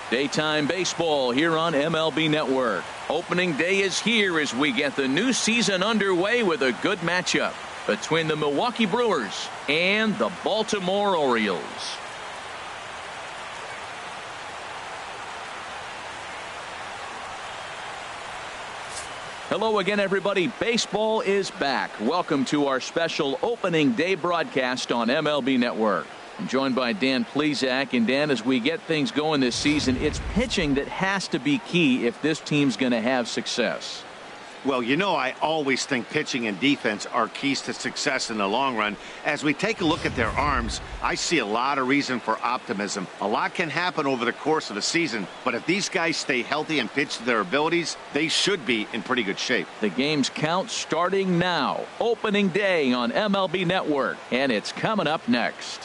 Daytime baseball here on MLB Network. Opening day is here as we get the new season underway with a good matchup between the Milwaukee Brewers and the Baltimore Orioles. Hello again, everybody. Baseball is back. Welcome to our special opening day broadcast on MLB Network. I'm joined by Dan Plesac. And Dan, as we get things going this season, it's pitching that has to be key if this team's going to have success. Well, you know, I always think pitching and defense are keys to success in the long run. As we take a look at their arms, I see a lot of reason for optimism. A lot can happen over the course of a season, but if these guys stay healthy and pitch to their abilities, they should be in pretty good shape. The game's count starting now. Opening day on MLB Network, and it's coming up next.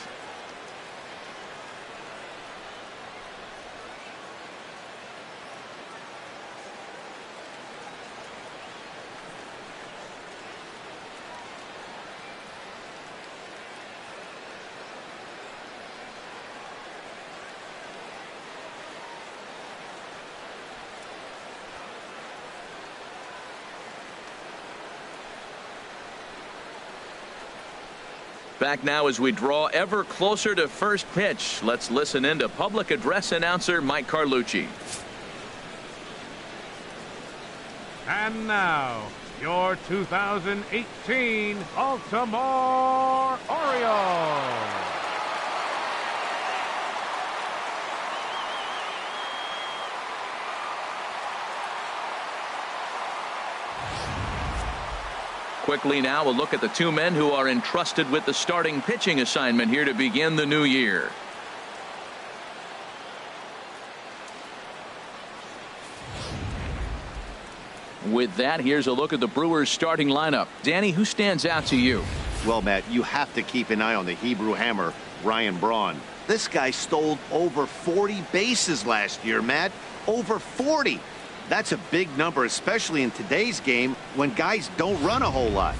Back now as we draw ever closer to first pitch. Let's listen in to public address announcer Mike Carlucci. And now, your 2018 Baltimore Orioles. Quickly now, a look at the two men who are entrusted with the starting pitching assignment here to begin the new year. With that, here's a look at the Brewers starting lineup. Danny, who stands out to you? Well, Matt, you have to keep an eye on the Hebrew Hammer, Ryan Braun. This guy stole over 40 bases last year, Matt. Over 40. That's a big number, especially in today's game when guys don't run a whole lot.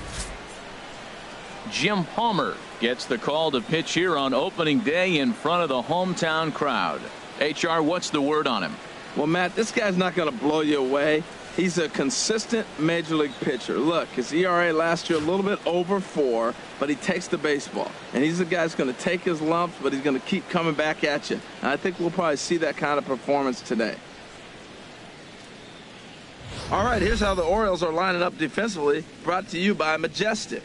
Jim Palmer gets the call to pitch here on opening day in front of the hometown crowd. HR, what's the word on him? Well, Matt, this guy's not going to blow you away. He's a consistent major league pitcher. Look, his ERA last year a little bit over 4, but he takes the baseball. And he's a guy that's going to take his lumps, but he's going to keep coming back at you. And I think we'll probably see that kind of performance today. All right, here's how the Orioles are lining up defensively, brought to you by Majestic.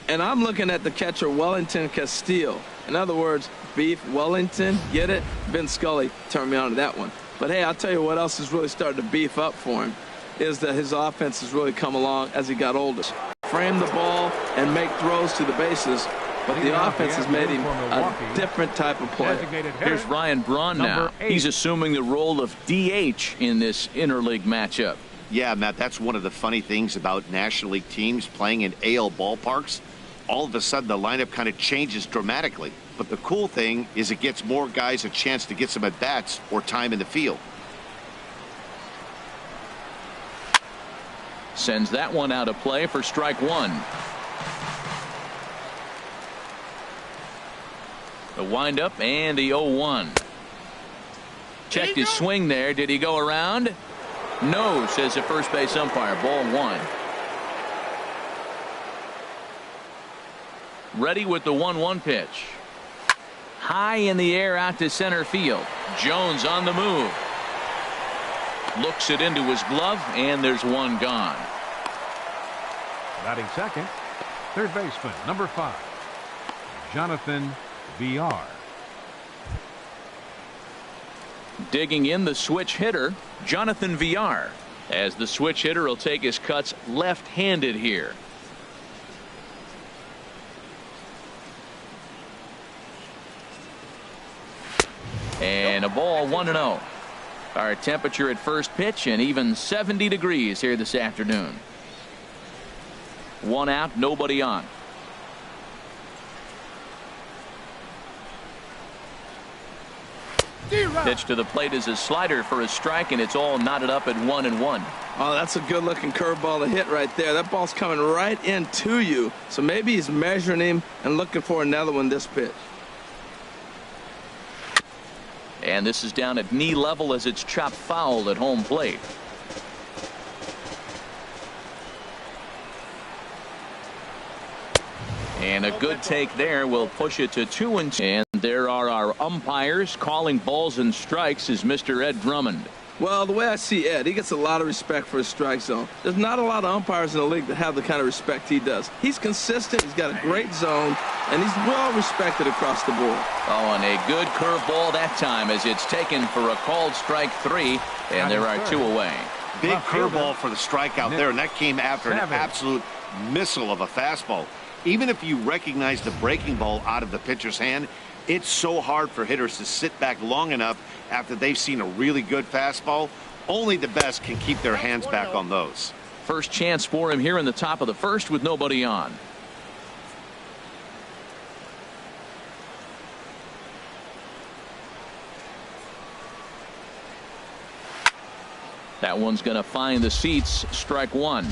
And I'm looking at the catcher, Wellington Castillo. In other words, Beef Wellington, get it? Ben Scully turned me on to that one. But, hey, I'll tell you what else is really starting to beef up for him is that his offense has really come along as he got older. Frame the ball and make throws to the bases, but the offense has made him a different type of player. Here's Ryan Braun now. He's assuming the role of DH in this interleague matchup. Yeah, Matt, that's one of the funny things about National League teams playing in AL ballparks. All of a sudden, the lineup kind of changes dramatically. But the cool thing is it gets more guys a chance to get some at-bats or time in the field. Sends that one out of play for strike one. The windup and the 0-1. Checked his swing there. Did he go around? No, says the first base umpire. Ball one. Ready with the 1-1 pitch. High in the air out to center field. Jones on the move. Looks it into his glove, and there's one gone. Batting second, third baseman, number 5, Jonathan Villar. Digging in the switch hitter, Jonathan Villar, as the switch hitter will take his cuts left-handed here. And a ball, 1-0. Our temperature at first pitch and even 70 degrees here this afternoon. One out, nobody on. Pitch to the plate is a slider for a strike, and it's all knotted up at 1-1. Oh, that's a good-looking curveball to hit right there. That ball's coming right into you. So maybe he's measuring him and looking for another one this pitch. And this is down at knee level as it's chopped foul at home plate. And a good take there will push it to 2-2. And there are our umpires calling balls and strikes is Mr. Ed Drummond. Well, the way I see Ed, he gets a lot of respect for his strike zone. There's not a lot of umpires in the league that have the kind of respect he does. He's consistent, he's got a great zone, and he's well respected across the board. Oh, and a good curveball that time as it's taken for a called strike 3, and there are 2 away. Big curveball for the strikeout there, and that came after an absolute missile of a fastball. Even if you recognize the breaking ball out of the pitcher's hand, it's so hard for hitters to sit back long enough after they've seen a really good fastball. Only the best can keep their hands back on those. First chance for him here in the top of the first with nobody on. That one's going to find the seats. Strike 1.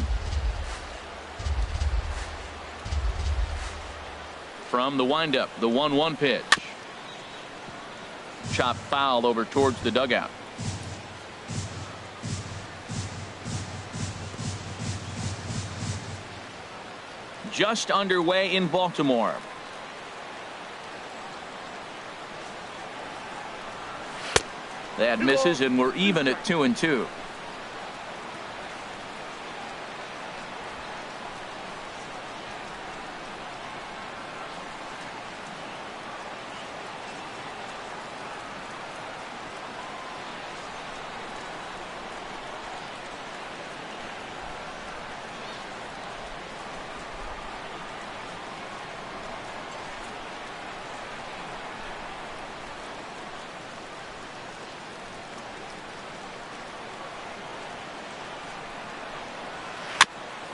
From the windup, the 1-1 pitch. Chop foul over towards the dugout. Just underway in Baltimore. That misses, and we're even at 2-2.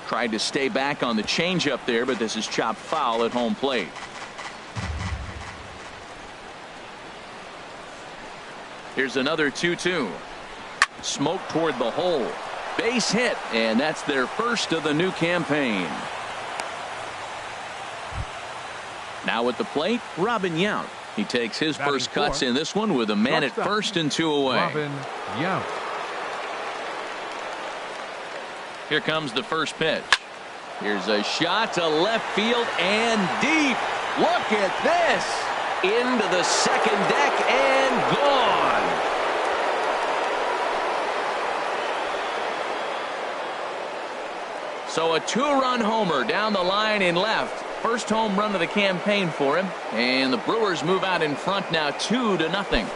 Tried to stay back on the changeup there, but this is chopped foul at home plate. Here's another 2-2. Smoke toward the hole. Base hit, and that's their first of the new campaign. Now at the plate, Robin Yount. He takes his first cuts in this one with a man at first and 2 away. Robin Yount. Here comes the first pitch. Here's a shot to left field and deep. Look at this. Into the second deck and gone. So a 2-run homer down the line in left. First home run of the campaign for him. And the Brewers move out in front now 2-0.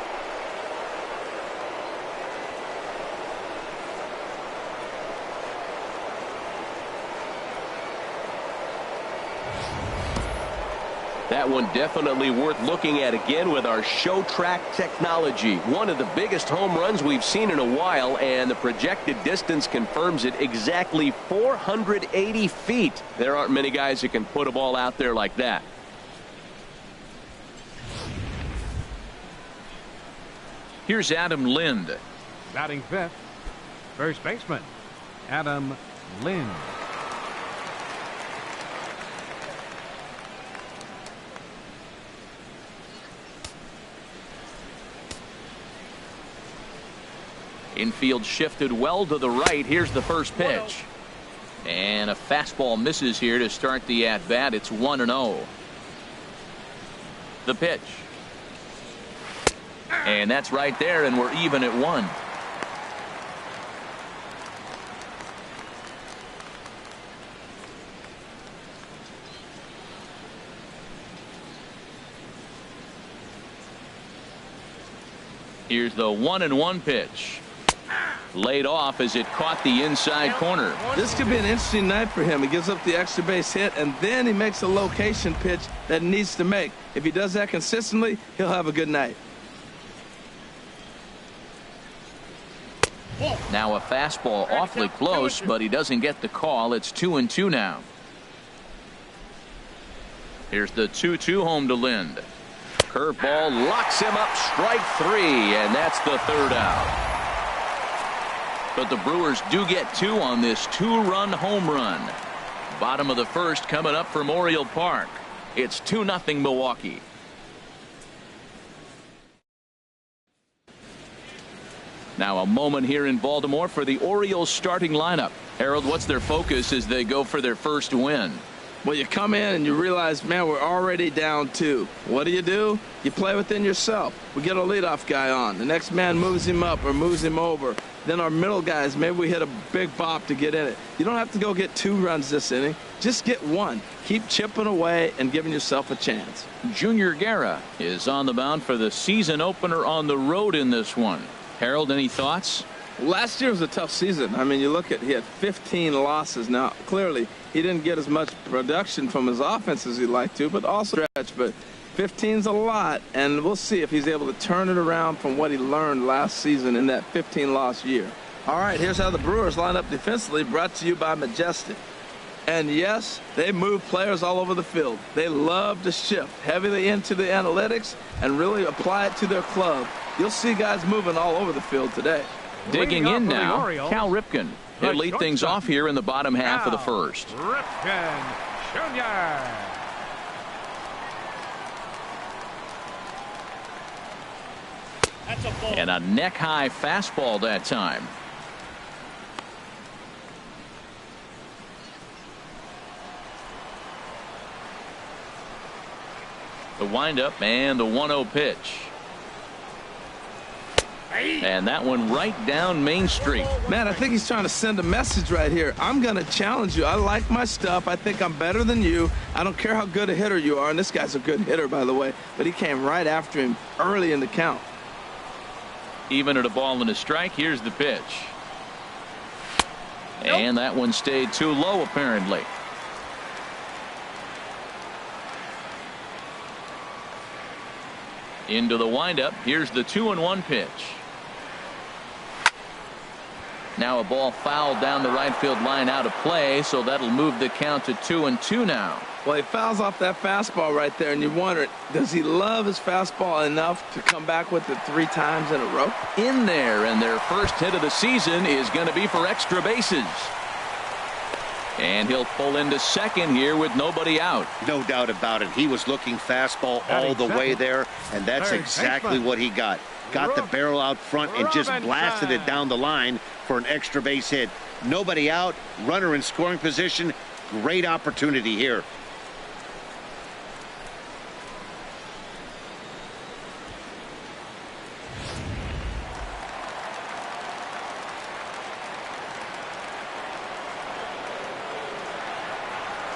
That one definitely worth looking at again with our show track technology. One of the biggest home runs we've seen in a while, and the projected distance confirms it, exactly 480 feet. There aren't many guys that can put a ball out there like that. Here's Adam Lind. Batting fifth, first baseman Adam Lind. Infield shifted well to the right. Here's the first pitch. And a fastball misses here to start the at-bat. It's 1-0. The pitch. And that's right there, and we're even at 1. Here's the 1-1 pitch. Laid off as it caught the inside corner. This could be an interesting night for him. He gives up the extra base hit, and then he makes a location pitch that he needs to make. If he does that consistently, he'll have a good night. Now a fastball awfully close, but he doesn't get the call. It's 2-2 now. Here's the 2-2 home to Lind. Curveball locks him up. Strike 3, and that's the third out. But the Brewers do get 2 on this 2-run home run. Bottom of the first coming up from Oriole Park. It's 2-0 Milwaukee. Now a moment here in Baltimore for the Orioles starting lineup. Harold, what's their focus as they go for their first win? Well, you come in and you realize, man, we're already down 2. What do? You play within yourself. We get a leadoff guy on. The next man moves him up or moves him over. Then our middle guys, maybe we hit a big bop to get in it. You don't have to go get 2 runs this inning. Just get 1. Keep chipping away and giving yourself a chance. Junior Guerra is on the mound for the season opener on the road in this one. Harold, any thoughts? Last year was a tough season. I mean, you look at, he had 15 losses. Now, clearly, he didn't get as much production from his offense as he'd like to, but also stretch. But 15's a lot, and we'll see if he's able to turn it around from what he learned last season in that 15-loss year. All right, here's how the Brewers line up defensively, brought to you by Majestic. And yes, they move players all over the field. They love to shift heavily into the analytics and really apply it to their club. You'll see guys moving all over the field today. Digging in now, Cal Ripken. He'll lead things off here in the bottom half of the first. Ripken Jr. And a neck-high fastball that time. The windup and the 1-0 pitch. And that one right down Main Street. Man, I think he's trying to send a message right here. I'm going to challenge you. I like my stuff. I think I'm better than you. I don't care how good a hitter you are. And this guy's a good hitter, by the way. But he came right after him early in the count. Even at a ball and a strike, here's the pitch. And that one stayed too low, apparently. Into the windup. Here's the 2-1 pitch. Now a ball fouled down the right field line out of play, so that'll move the count to 2-2 now. Well, he fouls off that fastball right there, and you wonder, does he love his fastball enough to come back with it 3 times in a row? In there, and their first hit of the season is going to be for extra bases. And he'll pull into second here with nobody out. No doubt about it. He was looking fastball all the way there, and that's exactly what he got. Got the barrel out front and just blasted it down the line for an extra base hit. Nobody out, runner in scoring position. Great opportunity here.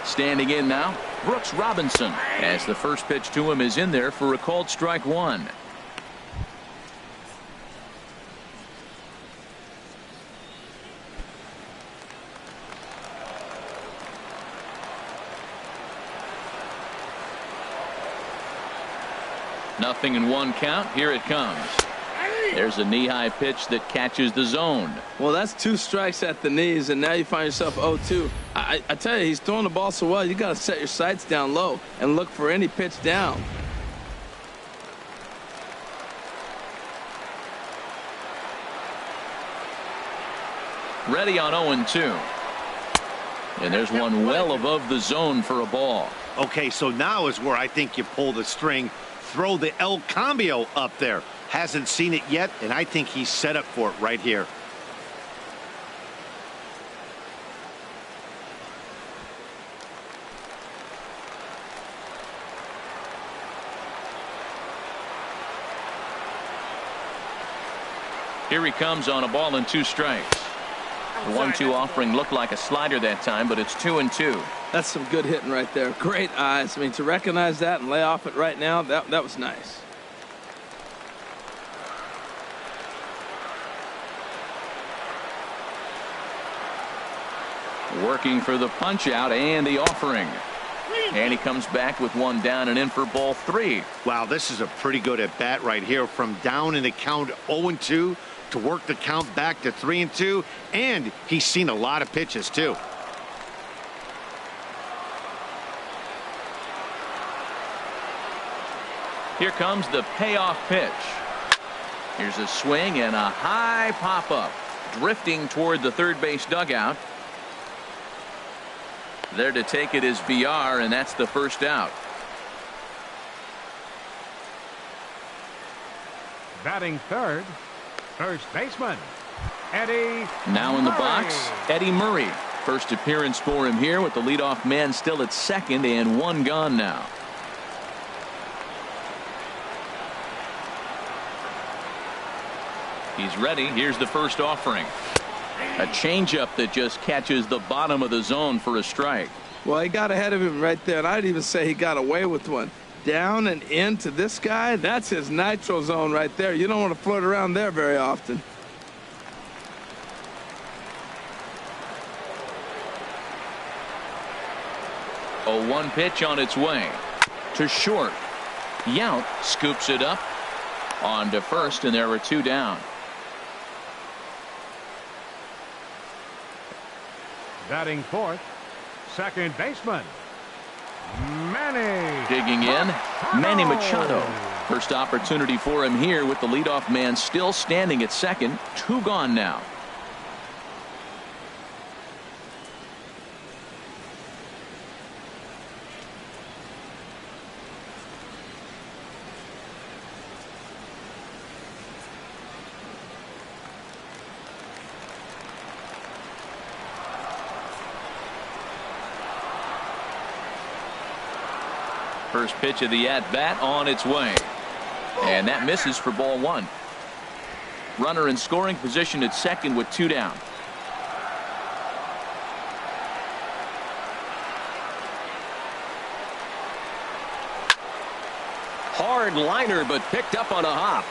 Standing in now, Brooks Robinson, as the first pitch to him is in there for a called strike 1. Nothing in 1 count. Here it comes. There's a knee-high pitch that catches the zone. Well, that's 2 strikes at the knees, and now you find yourself 0-2. I tell you, he's throwing the ball so well, you got to set your sights down low and look for any pitch down. Ready on 0-2. And there's one well above the zone for a ball. Okay, so now is where I think you pull the string. Throw the El Cambio up there. Hasn't seen it yet, and I think he's set up for it right here. Here he comes on a ball and 2 strikes. The 1-2 offering looked like a slider that time, but it's 2-2. That's some good hitting right there. Great eyes. I mean, to recognize that and lay off it right now, that was nice. Working for the punch out and the offering. And he comes back with 1 down and in for ball 3. Wow, this is a pretty good at bat right here. From down in the count 0-2 to work the count back to 3-2. And he's seen a lot of pitches too. Here comes the payoff pitch. Here's a swing and a high pop-up. Drifting toward the third base dugout. There to take it is BR, and that's the first out. Batting third, First baseman, Eddie Now in the Murray. box, Eddie Murray. First appearance for him here with the leadoff man still at second and one gone now. He's ready. Here's the first offering. A changeup that just catches the bottom of the zone for a strike. Well, he got ahead of him right there, and I'd even say he got away with one. Down and into this guy, that's his nitro zone right there. You don't want to float around there very often. A 1 pitch on its way to short. Yount scoops it up on to first, and there were 2 down. Batting fourth, second baseman, Manny. Digging in, Manny Machado. First opportunity for him here with the leadoff man still standing at second. 2 gone now. First pitch of the at-bat on its way. And that misses for ball 1. Runner in scoring position at second with 2 down. Hard liner, but picked up on a hop.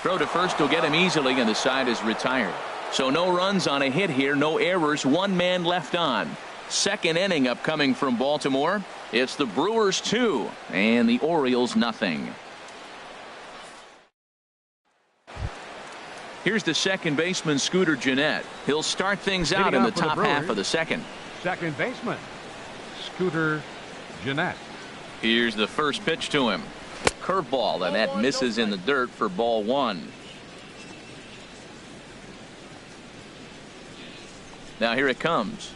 Throw to first will get him easily, and the side is retired. So no runs on a hit here, no errors, 1 man left on. Second inning upcoming from Baltimore. It's the Brewers 2 and the Orioles nothing. Here's the second baseman, Scooter Gennett. He'll start things out in the top half of the second. Second baseman, Scooter Gennett. Here's the first pitch to him. Curveball, and that misses in the dirt for ball 1. Now here it comes.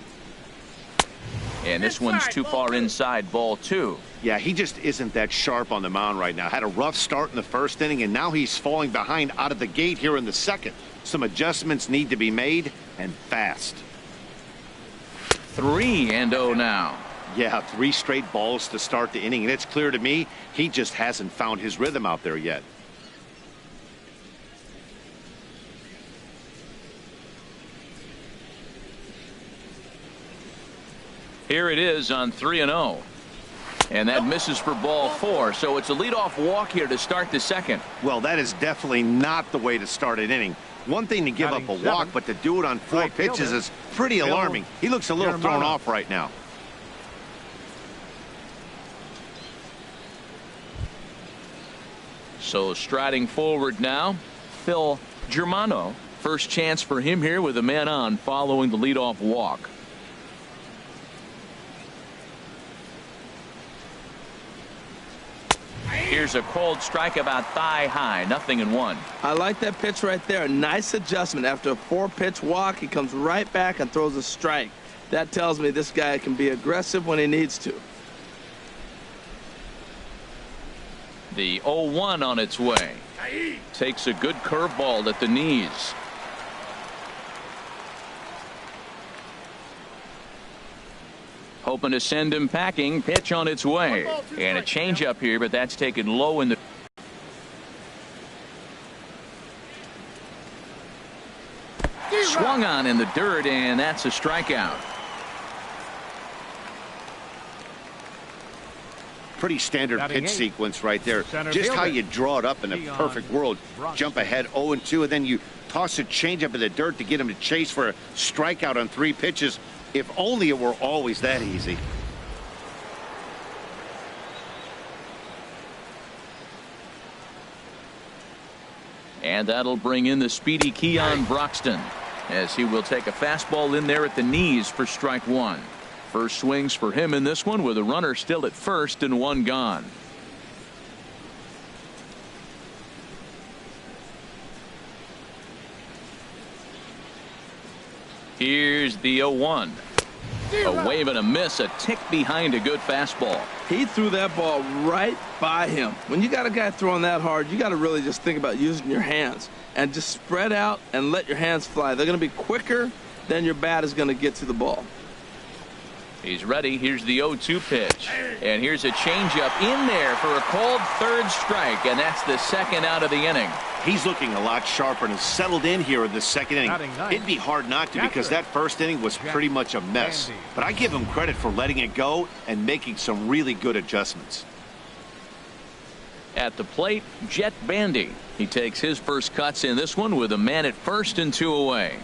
And this one's too far inside, ball 2. Yeah, he just isn't that sharp on the mound right now. Had a rough start in the first inning, and now he's falling behind out of the gate here in the second. Some adjustments need to be made, and fast. 3-0 now. Yeah, 3 straight balls to start the inning, and it's clear to me he just hasn't found his rhythm out there yet. Here it is on 3-0. And that misses for ball 4. So it's a leadoff walk here to start the second. Well, that is definitely not the way to start an inning. One thing to give up a walk, but to do it on 4 pitches is pretty alarming. He looks a little thrown off right now. So striding forward now, Phil Germano. First chance for him here with a man on following the leadoff walk. Here's a cold strike about thigh high, 0-1. I like that pitch right there. Nice adjustment. After a 4-pitch walk, he comes right back and throws a strike. That tells me this guy can be aggressive when he needs to. The 0-1 on its way. Takes a good curveball at the knees. Hoping to send him packing. Pitch on its way. And a changeup here, but that's taken low in the. Swung on in the dirt, and that's a strikeout. Pretty standard pitch sequence right there. Just how you draw it up in a perfect world. Jump ahead 0-2, and then you toss a changeup in the dirt to get him to chase for a strikeout on 3 pitches. If only it were always that easy. And that'll bring in the speedy Keon Broxton, as he will take a fastball in there at the knees for strike 1. First swings for him in this one with a runner still at first and 1 gone. Here's the 0-1. A wave and a miss, a tick behind a good fastball. He threw that ball right by him. When you got a guy throwing that hard, you got to really just think about using your hands and just spread out and let your hands fly. They're going to be quicker than your bat is going to get to the ball. He's ready. Here's the 0-2 pitch. And here's a changeup in there for a called third strike, and that's the second out of the inning. He's looking a lot sharper and has settled in here in the second inning. It'd be hard not to because that first inning was pretty much a mess. But I give him credit for letting it go and making some really good adjustments. At the plate, Jet Bandy. He takes his first cuts in this one with a man at first and 2 away.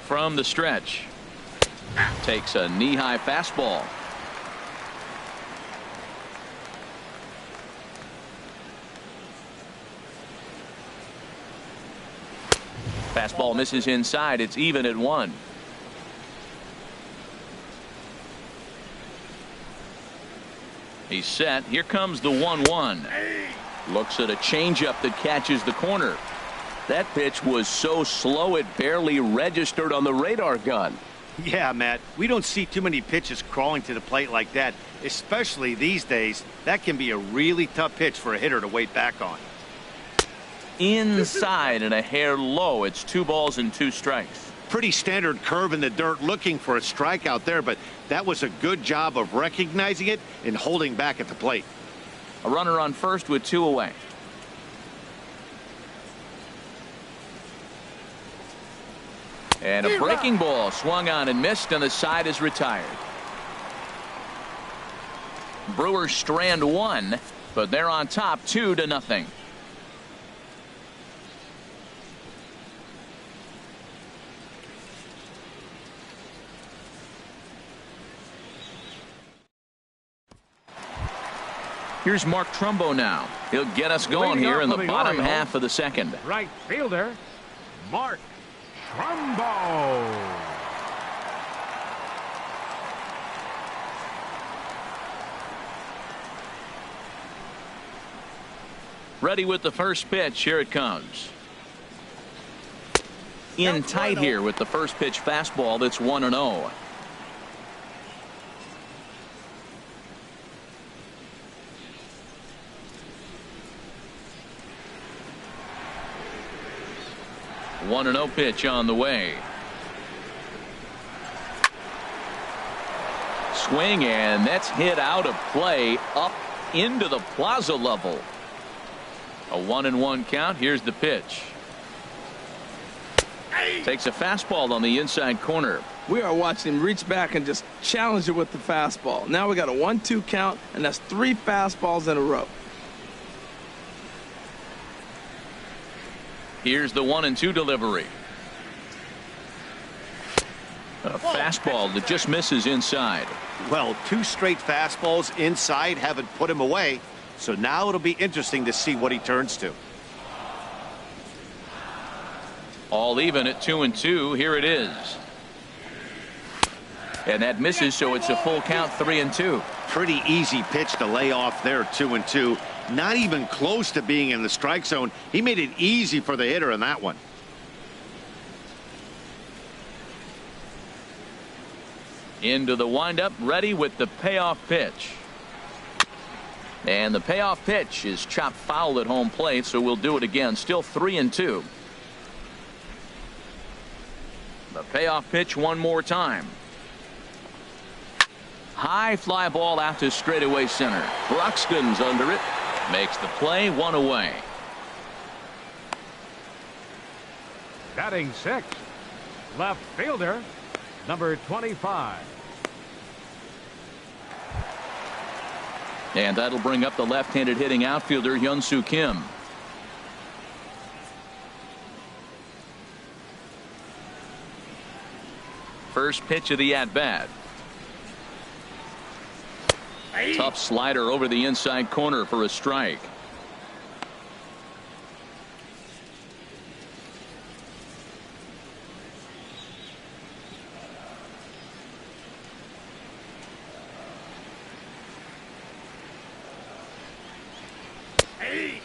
From the stretch, takes a knee-high fastball. Fastball misses inside. It's even at 1. He's set. Here comes the 1-1. Looks at a changeup that catches the corner. That pitch was so slow it barely registered on the radar gun. Yeah, Matt, we don't see too many pitches crawling to the plate like that, especially these days. That can be a really tough pitch for a hitter to wait back on. Inside and a hair low. It's 2 balls and 2 strikes. Pretty standard curve in the dirt, looking for a strikeout there, but that was a good job of recognizing it and holding back at the plate. A runner on first with 2 away. And a breaking ball swung on and missed, and the side is retired. Brewers strand 1, but they're on top 2-0. Here's Mark Trumbo now. He'll get us going here in the bottom half of the second. Right fielder, Mark Trumbo. Ready with the first pitch. Here it comes. In tight here with the first pitch fastball. That's 1-0. One 1-0 pitch on the way. Swing, and that's hit out of play up into the plaza level. A 1-1 count. Here's the pitch. Takes a fastball on the inside corner. We are watching him reach back and just challenge it with the fastball. Now we got a 1-2 count, and that's 3 fastballs in a row. Here's the 1-2 delivery. A fastball that just misses inside. Well, 2 straight fastballs inside haven't put him away, so now it'll be interesting to see what he turns to. All even at 2-2. Here it is. And that misses, so it's a full count, 3-2. Pretty easy pitch to lay off there, 2-2. Not even close to being in the strike zone. He made it easy for the hitter in that one. Into the windup, ready with the payoff pitch. And the payoff pitch is chopped foul at home plate, so we'll do it again. Still 3-2. The payoff pitch one more time. High fly ball out to straightaway center. Broxton's under it. Makes the play, 1 away. Batting 6th, left fielder, number 25. And that'll bring up the left-handed hitting outfielder Hyun-Soo Kim. First pitch of the at-bat. Tough slider over the inside corner for a strike.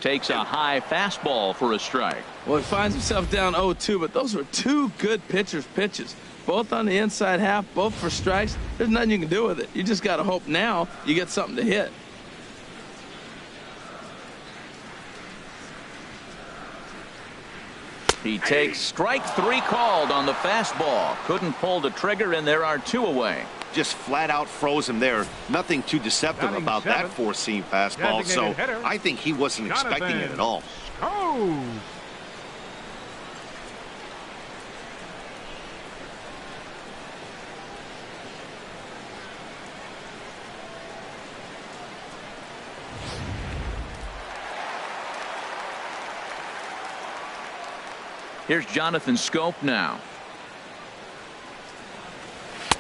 Takes a high fastball for a strike. Well, he finds himself down 0-2, but those were two good pitchers' pitches. Both on the inside half, both for strikes. There's nothing you can do with it. You just got to hope now you get something to hit. He takes strike 3 called on the fastball. Couldn't pull the trigger, and there are 2 away. Just flat out froze him there. Nothing too deceptive about that four-seam fastball, so I think he wasn't expecting it at all. Oh! Here's Jonathan Scope now,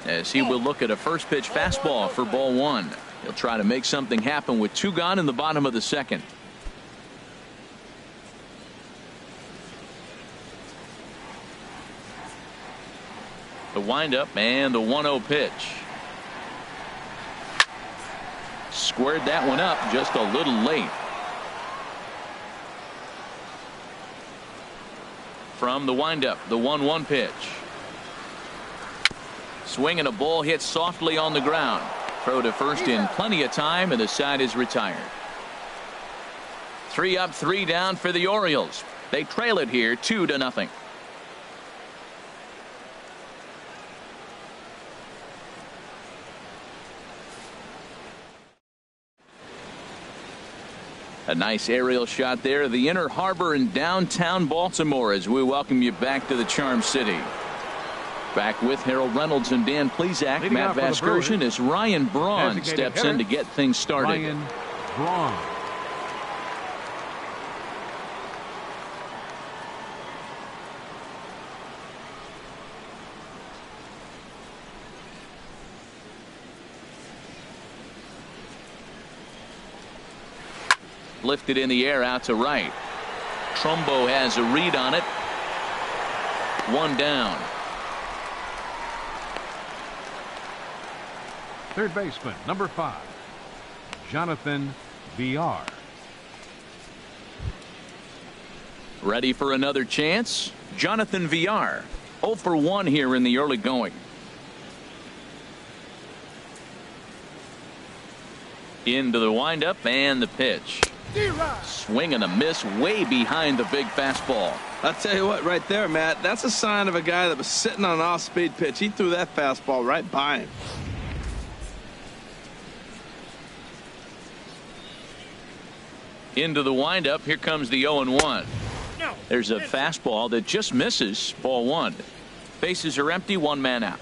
as he will look at a first pitch fastball for ball 1. He'll try to make something happen with 2 gone in the bottom of the second. The windup and the 1-0 pitch. Squared that one up just a little late. From the windup, the 1-1 pitch. Swing and a ball hit softly on the ground. Throw to first in plenty of time, and the side is retired. 3 up, 3 down for the Orioles. They trail it here 2-0. A nice aerial shot there of the Inner Harbor in downtown Baltimore as we welcome you back to the Charm City. Back with Harold Reynolds and Dan Plesac. Matt Vasgersian as Ryan Braun steps in to get things started. Ryan Braun. Lifted in the air out to right. Trumbo has a read on it. 1 down. Third baseman, number 5, Jonathan Villar. Ready for another chance? Jonathan Villar. 0 for 1 here in the early going. Into the windup and the pitch. Swing and a miss way behind the big fastball. I'll tell you what, right there, Matt, that's a sign of a guy that was sitting on an off-speed pitch. He threw that fastball right by him. Into the windup. Here comes the 0-1. There's a fastball that just misses. Ball 1. Bases are empty. 1 man out.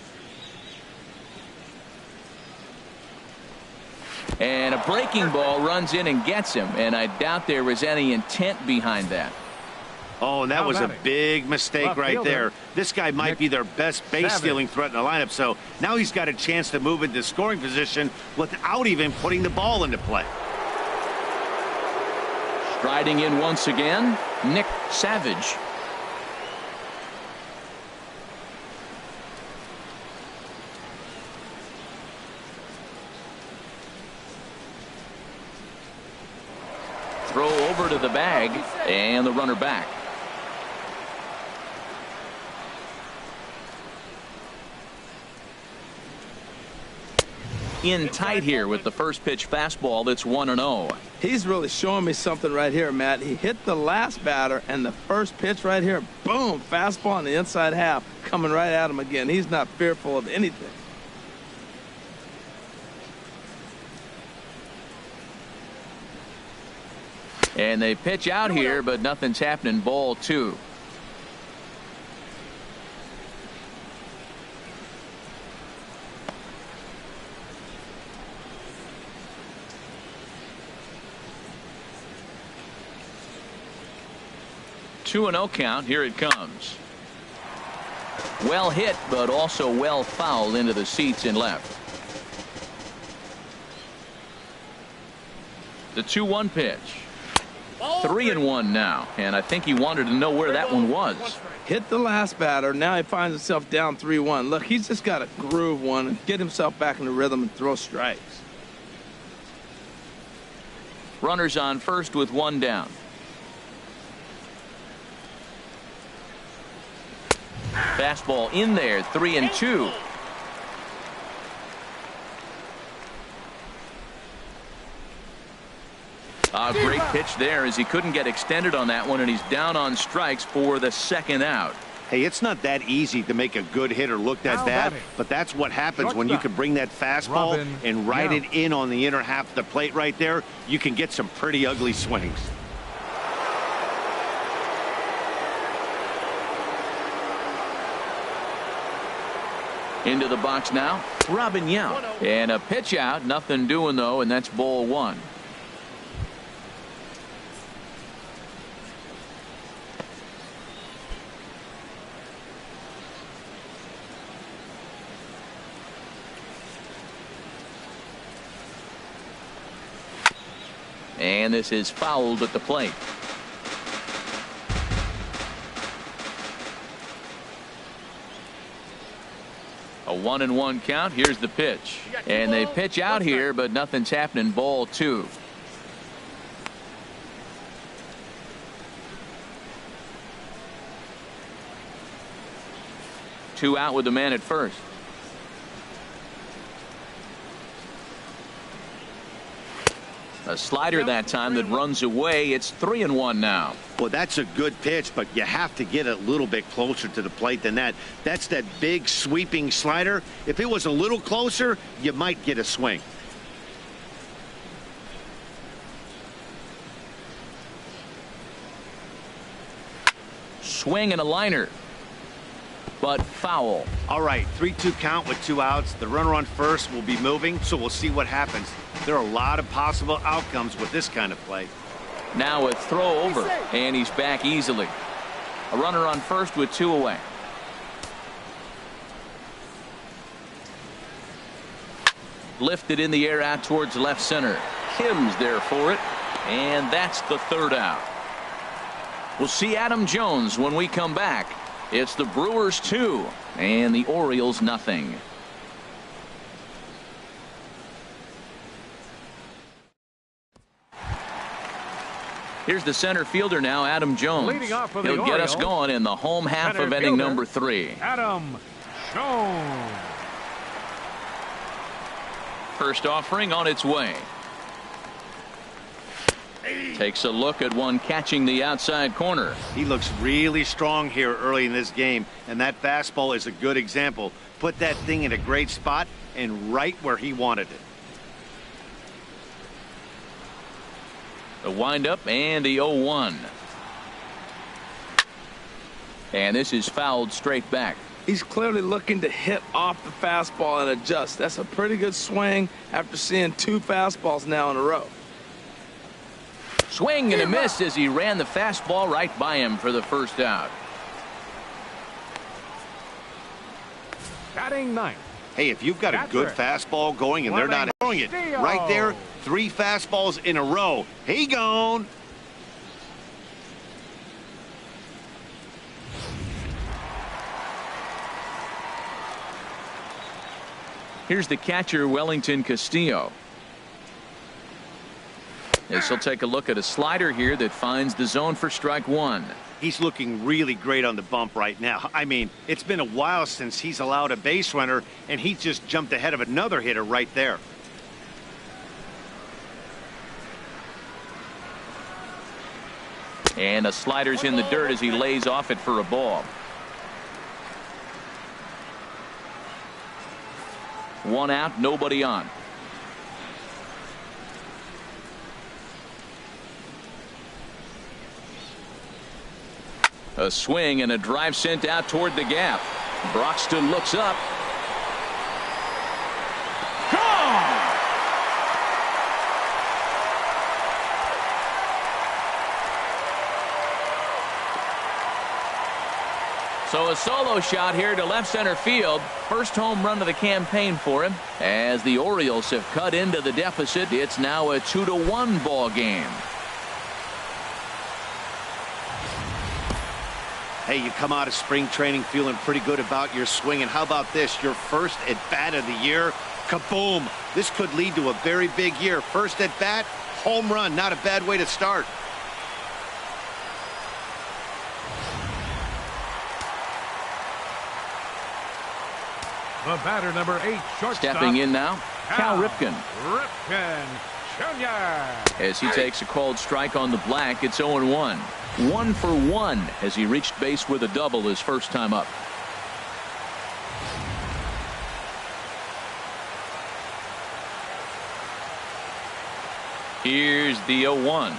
And a breaking ball runs in and gets him, and I doubt there was any intent behind that. Oh, and that was a big mistake right there. This guy might be their best base-stealing threat in the lineup, so now he's got a chance to move into scoring position without even putting the ball into play. Striding in once again, Nick Savage. Throw over to the bag, and the runner back. In tight here with the first pitch fastball that's 1-0. He's really showing me something right here, Matt. He hit the last batter, and the first pitch right here, boom, fastball on the inside half, coming right at him again. He's not fearful of anything. And they pitch out here, but nothing's happening. Ball 2. Two and 0 count. Here it comes. Well hit, but also well fouled into the seats in left. The 2-1 pitch. 3-1 now, and I think he wanted to know where that one was. Hit the last batter. Now he finds himself down 3-1. Look, he's just got to groove one and get himself back in the rhythm and throw strikes. Runners on first with one down. Fastball in there, 3-2. A great pitch there as he couldn't get extended on that one, and he's down on strikes for the second out. Hey, it's not that easy to make a good hitter look that bad, but that's what happens when you can bring that fastball and ride it in on the inner half of the plate right there. You can get some pretty ugly swings. Into the box now, Robin Yount. And a pitch out, nothing doing though, and that's ball one. And this is fouled at the plate. A 1-1 count. Here's the pitch. And they pitch out here, but nothing's happening. Ball two. Two out with the man at first. A slider that time that runs away. It's 3-1 now. Well, that's a good pitch, but you have to get a little bit closer to the plate than that. That's that big sweeping slider. If it was a little closer, you might get a swing. Swing and a liner, but foul. All right, 3-2 count with 2 outs. The runner on first will be moving, so we'll see what happens. There are a lot of possible outcomes with this kind of play. Now a throw over, and he's back easily. A runner on first with 2 away. Lifted in the air out towards left center. Kim's there for it, and that's the third out. We'll see Adam Jones when we come back. It's the Brewers 2 and the Orioles nothing. Here's the center fielder now, Adam Jones. He'll get us going in the home half of inning number 3. Adam Jones. First offering on its way. Takes a look at one catching the outside corner. He looks really strong here early in this game, and that fastball is a good example. Put that thing in a great spot and right where he wanted it. The windup and the 0-1. And this is fouled straight back. He's clearly looking to hit off the fastball and adjust. That's a pretty good swing after seeing 2 fastballs now in a row. Swing and a miss as he ran the fastball right by him for the first out. Batting ninth. Hey, if you've got a good fastball going and they're not throwing it right there, 3 fastballs in a row. He gone. Here's the catcher, Wellington Castillo. As he'll take a look at a slider here that finds the zone for strike 1. He's looking really great on the bump right now. I mean, it's been a while since he's allowed a base runner, and he just jumped ahead of another hitter right there. And the slider's in the dirt as he lays off it for a ball. 1 out, nobody on. A swing and a drive sent out toward the gap. Broxton looks up. Gone! So a solo shot here to left center field. First home run of the campaign for him. As the Orioles have cut into the deficit, it's now a 2-1 ball game. Hey, you come out of spring training feeling pretty good about your swing, and how about this, your first at bat of the year? Kaboom! This could lead to a very big year. First at bat, home run. Not a bad way to start. The batter, number 8, shortstop. Stepping in now, Cal Ripken. Ripken Jr. As he takes a called strike on the black, it's 0-1. 1 for 1 as he reached base with a double his first time up. Here's the 0-1.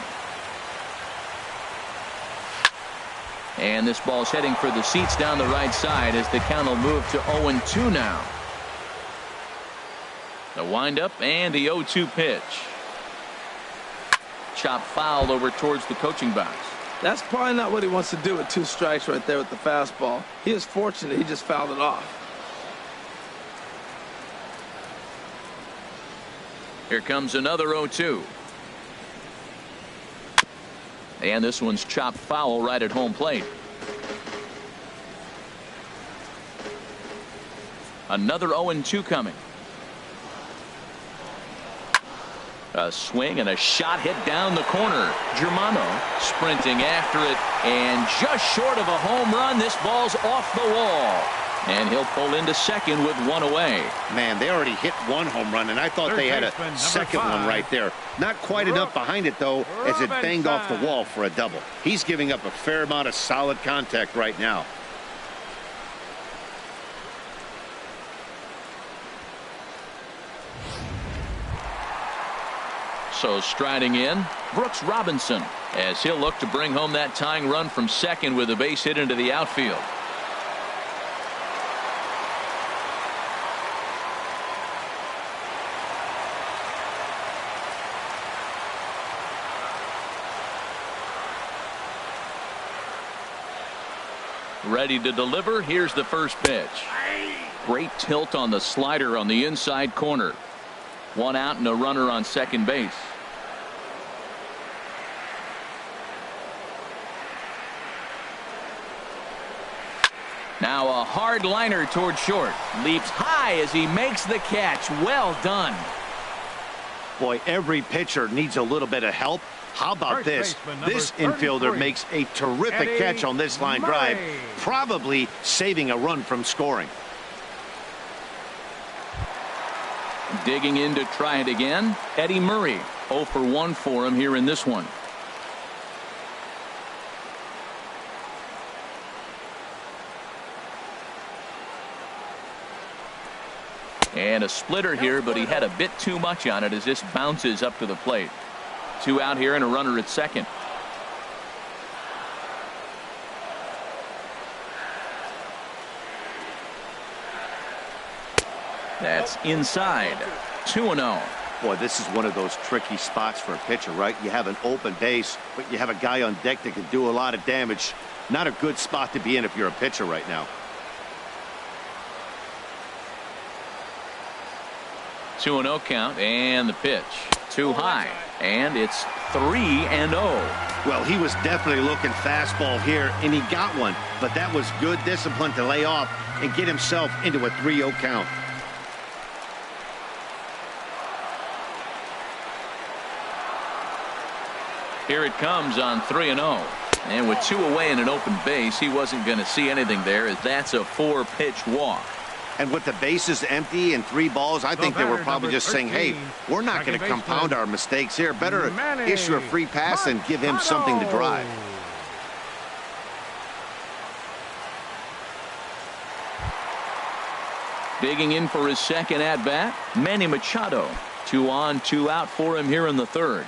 And this ball's heading for the seats down the right side as the count will move to 0-2 now. The windup and the 0-2 pitch. Chop foul over towards the coaching box. That's probably not what he wants to do with 2 strikes right there with the fastball. He is fortunate he just fouled it off. Here comes another 0-2. And this one's chopped foul right at home plate. Another 0-2 coming. A swing and a shot hit down the corner. Germano sprinting after it, and just short of a home run. This ball's off the wall, and he'll pull into second with 1 away. Man, they already hit 1 home run, and I thought they had a second one right there. Not quite enough behind it, though, as it banged off the wall for a double. He's giving up a fair amount of solid contact right now. So striding in, Brooks Robinson, as he'll look to bring home that tying run from second with a base hit into the outfield. Ready to deliver. Here's the first pitch. Great tilt on the slider on the inside corner. 1 out and a runner on second base. Now a hard liner toward short. Leaps high as he makes the catch. Well done. Boy, every pitcher needs a little bit of help. How about this? This infielder makes a terrific catch on this line drive, probably saving a run from scoring. Digging in to try it again, Eddie Murray. 0 for 1 for him here in this one. And a splitter here, but he had a bit too much on it as this bounces up to the plate. 2 out here and a runner at second. That's inside. 2-0. Boy, this is one of those tricky spots for a pitcher, right? You have an open base, but you have a guy on deck that can do a lot of damage. Not a good spot to be in if you're a pitcher right now. 2-0 count, and the pitch. Too high, and it's 3-0. Well, he was definitely looking fastball here, and he got one. But that was good discipline to lay off and get himself into a 3-0 count. Here it comes on 3-0. And with 2 away in an open base, he wasn't going to see anything there, as that's a 4-pitch walk. And with the bases empty and 3 balls, I think they were probably just saying, hey, we're not going to compound our mistakes here. Better issue a free pass and give him something to drive. Digging in for his second at-bat, Manny Machado. 2 on, 2 out for him here in the third.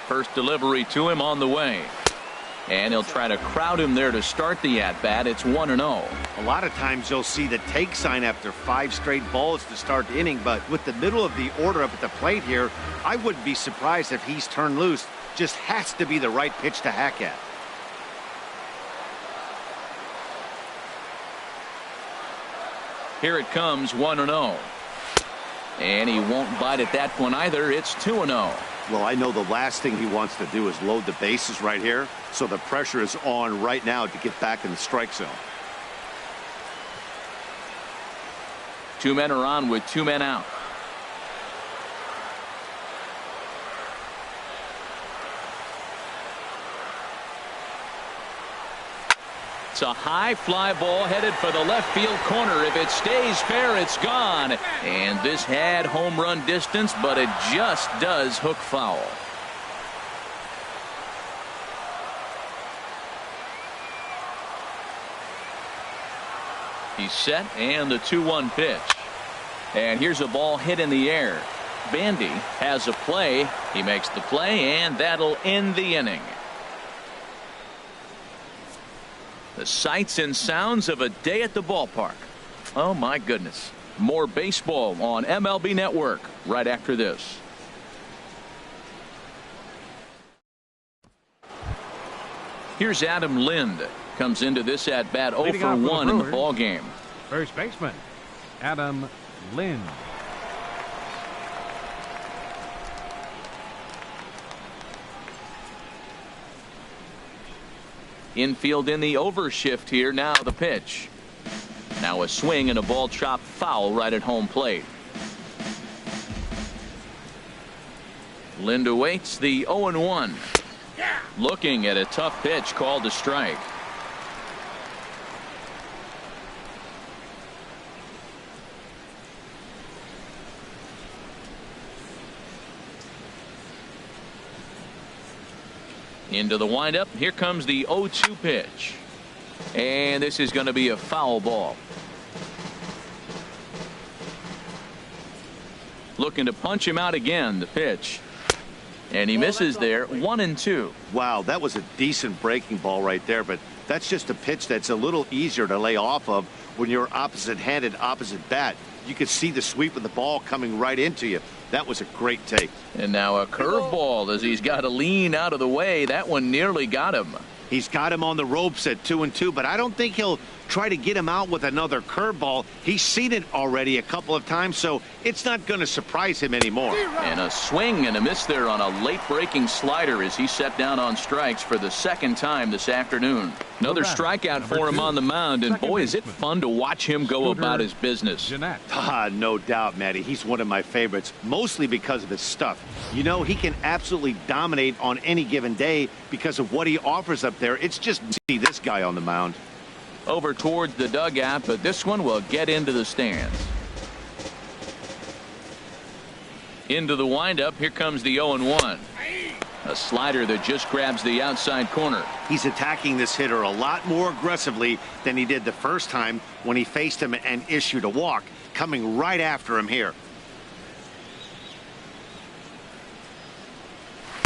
First delivery to him on the way. And he'll try to crowd him there to start the at-bat. It's 1-0. A lot of times you'll see the take sign after 5 straight balls to start the inning, but with the middle of the order up at the plate here, I wouldn't be surprised if he's turned loose. Just has to be the right pitch to hack at. Here it comes, 1-0. And he won't bite at that one either. It's 2-0. Well, I know the last thing he wants to do is load the bases right here, so the pressure is on right now to get back in the strike zone. 2 men are on with 2 men out. It's a high fly ball headed for the left field corner. If it stays fair, it's gone. And this had home run distance, but it just does hook foul. He's set, and the 2-1 pitch. And here's a ball hit in the air. Bandy has a play. He makes the play, and that'll end the inning. The sights and sounds of a day at the ballpark. Oh, my goodness. More baseball on MLB Network right after this. Here's Adam Lind. Comes into this at bat 0 for 1 in the ball game. First baseman, Adam Lind. Infield in the overshift here. Now the pitch. Now a swing and a ball chopped foul right at home plate. Lind awaits the 0-1. Looking at a tough pitch called a strike. Into the windup. Here comes the 0-2 pitch. And this is going to be a foul ball. Looking to punch him out again. The pitch. And he misses there. 1-2. Wow, that was a decent breaking ball right there, but that's just a pitch that's a little easier to lay off of when you're opposite-handed, opposite bat. You could see the sweep of the ball coming right into you. That was a great take. And now a curveball as he's got to lean out of the way. That one nearly got him. He's got him on the ropes at 2-2, but I don't think he'll try to get him out with another curveball. He's seen it already a couple of times, so it's not going to surprise him anymore. And a swing and a miss there on a late breaking slider as he set down on strikes for the second time this afternoon. Another strikeout for him on the mound, and boy, is it fun to watch him go about his business. No doubt, Matty. He's one of my favorites, mostly because of his stuff. You know, he can absolutely dominate on any given day because of what he offers up there. It's just see this guy on the mound. Over towards the dugout, but this one will get into the stands. Into the windup. Here comes the 0-1. A slider that just grabs the outside corner. He's attacking this hitter a lot more aggressively than he did the first time when he faced him and issued a walk. Coming right after him here.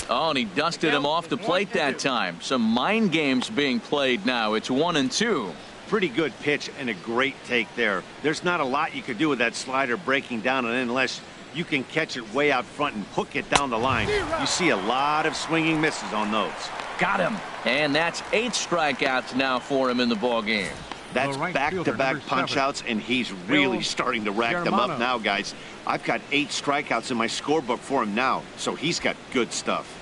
Oh, and he dusted him off the plate that time. Some mind games being played now. It's 1-2. Pretty good pitch and a great take there. There's not a lot you could do with that slider breaking down and unless you can catch it way out front and hook it down the line. You see a lot of swinging misses on those. Got him. And that's 8 strikeouts now for him in the ball game. That's back-to-back punch-outs, and he's really starting to rack them up now, guys. I've got 8 strikeouts in my scorebook for him now, so he's got good stuff.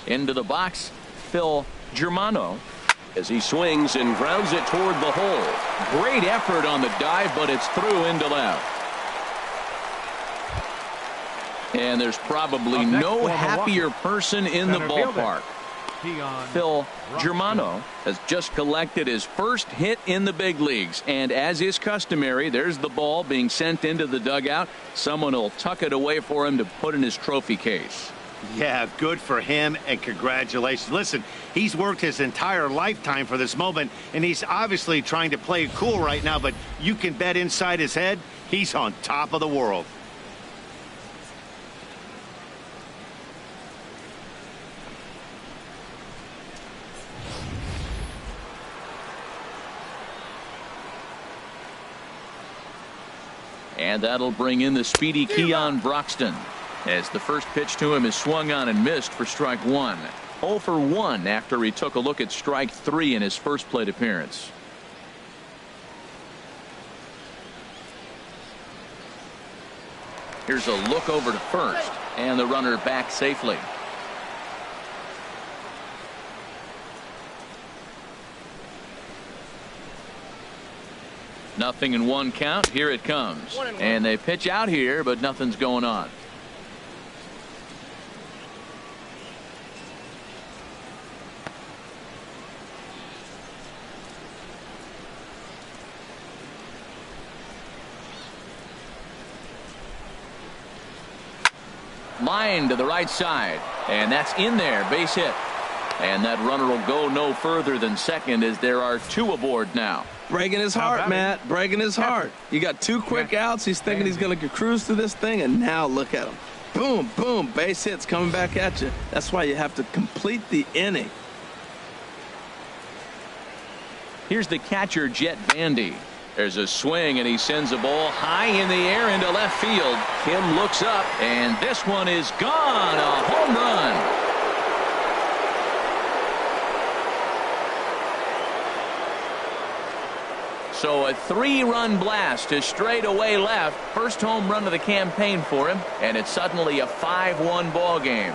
Into the box, Phil Germano, as he swings and grounds it toward the hole. Great effort on the dive, but it's through into left. And there's probably no happier person in the ballpark. Phil Germano has just collected his first hit in the big leagues, and as is customary, there's the ball being sent into the dugout. Someone will tuck it away for him to put in his trophy case. Yeah, good for him, and congratulations. Listen, he's worked his entire lifetime for this moment, and he's obviously trying to play it cool right now, but you can bet inside his head, he's on top of the world. And that'll bring in the speedy Keon Broxton, as the first pitch to him is swung on and missed for strike 1. 0 for 1 after he took a look at strike 3 in his first plate appearance. Here's a look over to first, and the runner back safely. Nothing in one count. Here it comes. And they pitch out here, but nothing's going on. Line to the right side, and that's in there. Base hit, and that runner will go no further than second as there are two aboard now. Breaking his heart, Matt. Breaking his heart. You got two quick outs. He's thinking he's going to cruise through this thing, and now look at him. Boom, boom, base hits coming back at you. That's why you have to complete the inning. Here's the catcher, Jet Bandy. There's a swing, and he sends a ball high in the air into left field. Kim looks up, and this one is gone. A home run. So a 3-run blast to straightaway left. First home run of the campaign for him, and it's suddenly a 5-1 ball game.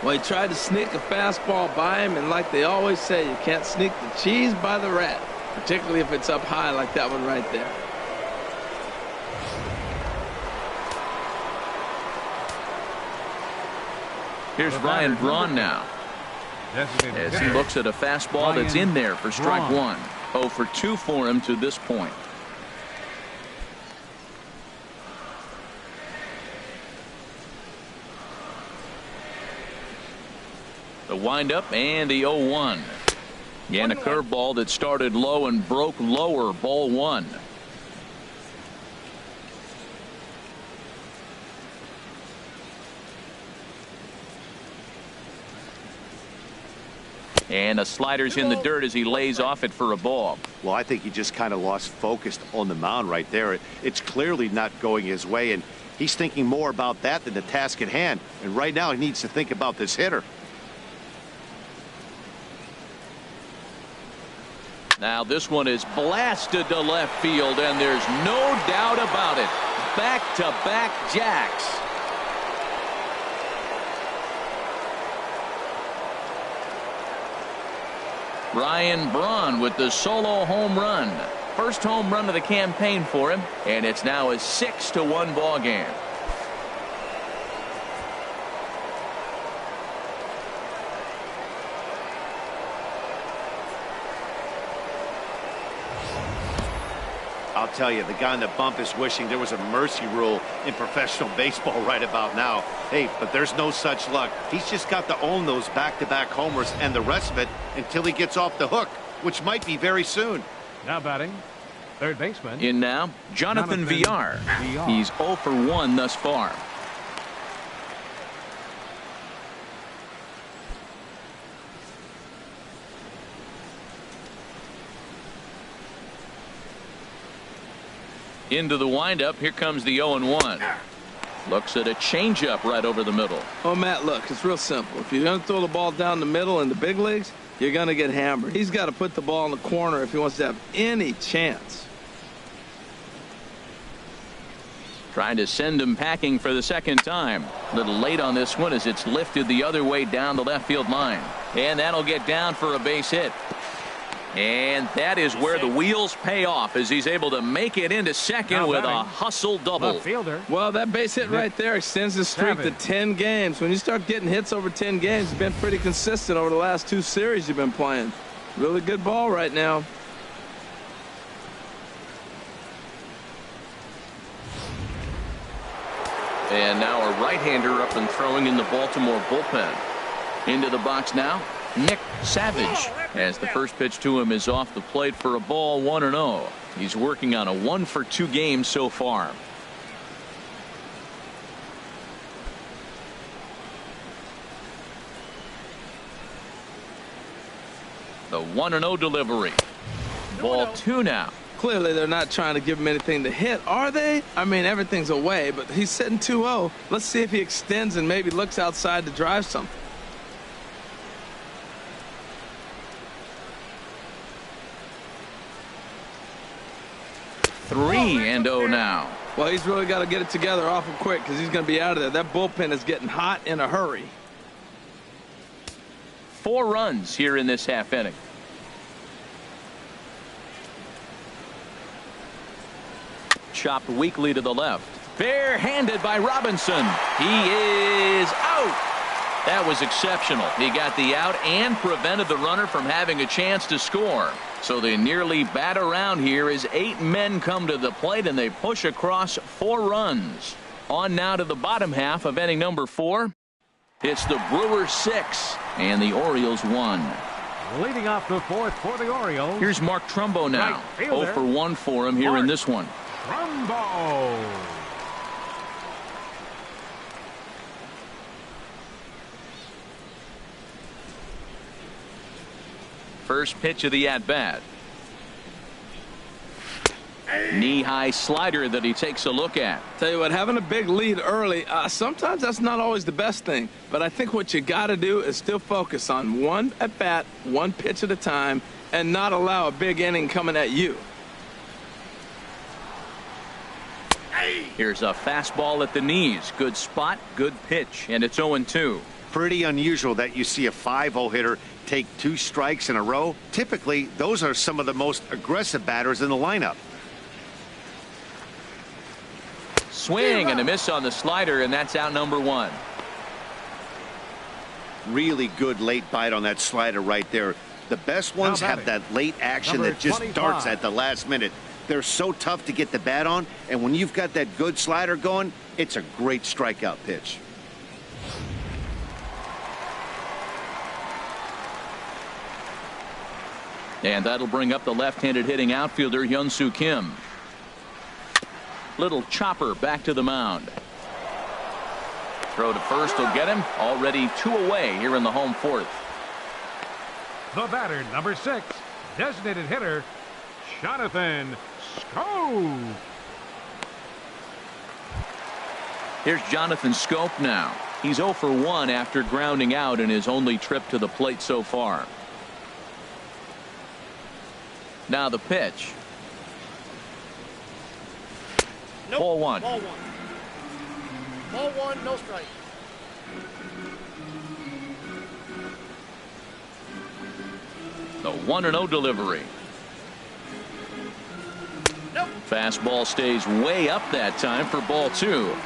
Well, he tried to sneak a fastball by him, and like they always say, you can't sneak the cheese by the rat, particularly if it's up high like that one right there. Here's Ryan Braun now, as he looks at a fastball that's in there for strike one. 0 for 2 for him to this point. The windup and the 0-1. And a curveball that started low and broke lower. Ball one. And a slider's in the dirt as he lays off it for a ball. Well, I think he just kind of lost focus on the mound right there. It's clearly not going his way, and he's thinking more about that than the task at hand. And right now he needs to think about this hitter. Now this one is blasted to left field, and there's no doubt about it. Back-to-back jacks. Ryan Braun with the solo home run. First home run of the campaign for him, and it's now a 6-1 ball game. I'll tell you, the guy on the bump is wishing there was a mercy rule in professional baseball right about now. Hey, but there's no such luck. He's just got to own those back-to-back homers and the rest of it until he gets off the hook, which might be very soon. Now batting, third baseman. In now, Jonathan Villar. He's 0 for 1 thus far. Into the windup. Here comes the 0-1. Looks at a changeup right over the middle. Oh, Matt, look, it's real simple. If you're going to throw the ball down the middle in the big leagues, you're going to get hammered. He's got to put the ball in the corner if he wants to have any chance. Trying to send him packing for the second time. A little late on this one as it's lifted the other way down the left field line. And that'll get down for a base hit. And that is where the wheels pay off as he's able to make it into second with a hustle double. Well, that base hit right there extends the streak to 10 games. When you start getting hits over 10 games, it's been pretty consistent over the last 2 series you've been playing. Really good ball right now. And now a right-hander up and throwing in the Baltimore bullpen. Into the box now, Nick Savage, as the first pitch to him is off the plate for a ball. 1-0. He's working on a 1 for 2 game so far. The 1-0 delivery. Ball 2 now. Clearly they're not trying to give him anything to hit, are they? I mean, everything's away, but he's sitting 2-0. Let's see if he extends and maybe looks outside to drive something. 3-0 now. Well, he's really got to get it together awful quick because he's going to be out of there. That bullpen is getting hot in a hurry. 4 runs here in this half inning. Chopped weakly to the left. Barehanded by Robinson. He is out. That was exceptional. He got the out and prevented the runner from having a chance to score. So they nearly bat around here as 8 men come to the plate and they push across 4 runs. On now to the bottom half of inning number 4. It's the Brewers 6 and the Orioles 1. Leading off the 4th for the Orioles. Here's Mark Trumbo now. 0 for 1 for him here in this one. Trumbo. First pitch of the at-bat. Knee-high slider that he takes a look at. Tell you what, having a big lead early, sometimes that's not always the best thing. But I think what you got to do is still focus on one at-bat, one pitch at a time, and not allow a big inning coming at you. Here's a fastball at the knees. Good spot, good pitch, and it's 0-2. Pretty unusual that you see a 5-0 hitter take 2 strikes in a row. Typically, those are some of the most aggressive batters in the lineup. Swing and a miss on the slider, and that's out number 1. Really good late bite on that slider right there. The best ones have that late action that just starts at the last minute. They're so tough to get the bat on, and when you've got that good slider going, it's a great strikeout pitch. And that'll bring up the left-handed hitting outfielder Hyun-Soo Kim. Little chopper back to the mound. Throw to first will get him. Already 2 away here in the home 4th. The batter, number 6, designated hitter, Jonathan Schoop. Here's Jonathan Schoop now. He's 0 for 1 after grounding out in his only trip to the plate so far. Now the pitch. Nope. Ball 1. Ball 1. Ball 1, no strike. The 1-0 delivery. Nope. Fastball stays way up that time for ball 2.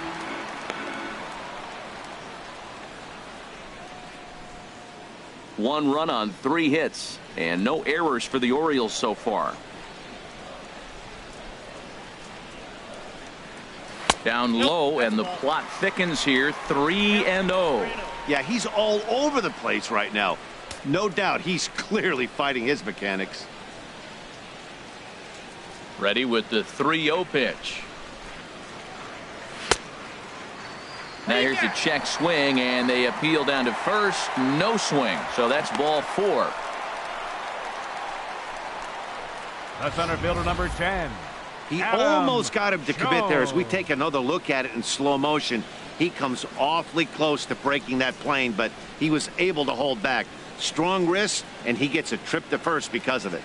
One run on 3 hits and no errors for the Orioles so far. Down low, and the plot thickens here. 3-0. Yeah, he's all over the place right now. No doubt he's clearly fighting his mechanics. Ready with the 3-0 pitch. Now here's the check swing, and they appeal down to first. No swing, so that's ball 4. The center fielder, number 10. He almost got him to commit there. As we take another look at it in slow motion, he comes awfully close to breaking that plane, but he was able to hold back. Strong wrist, and he gets a trip to first because of it.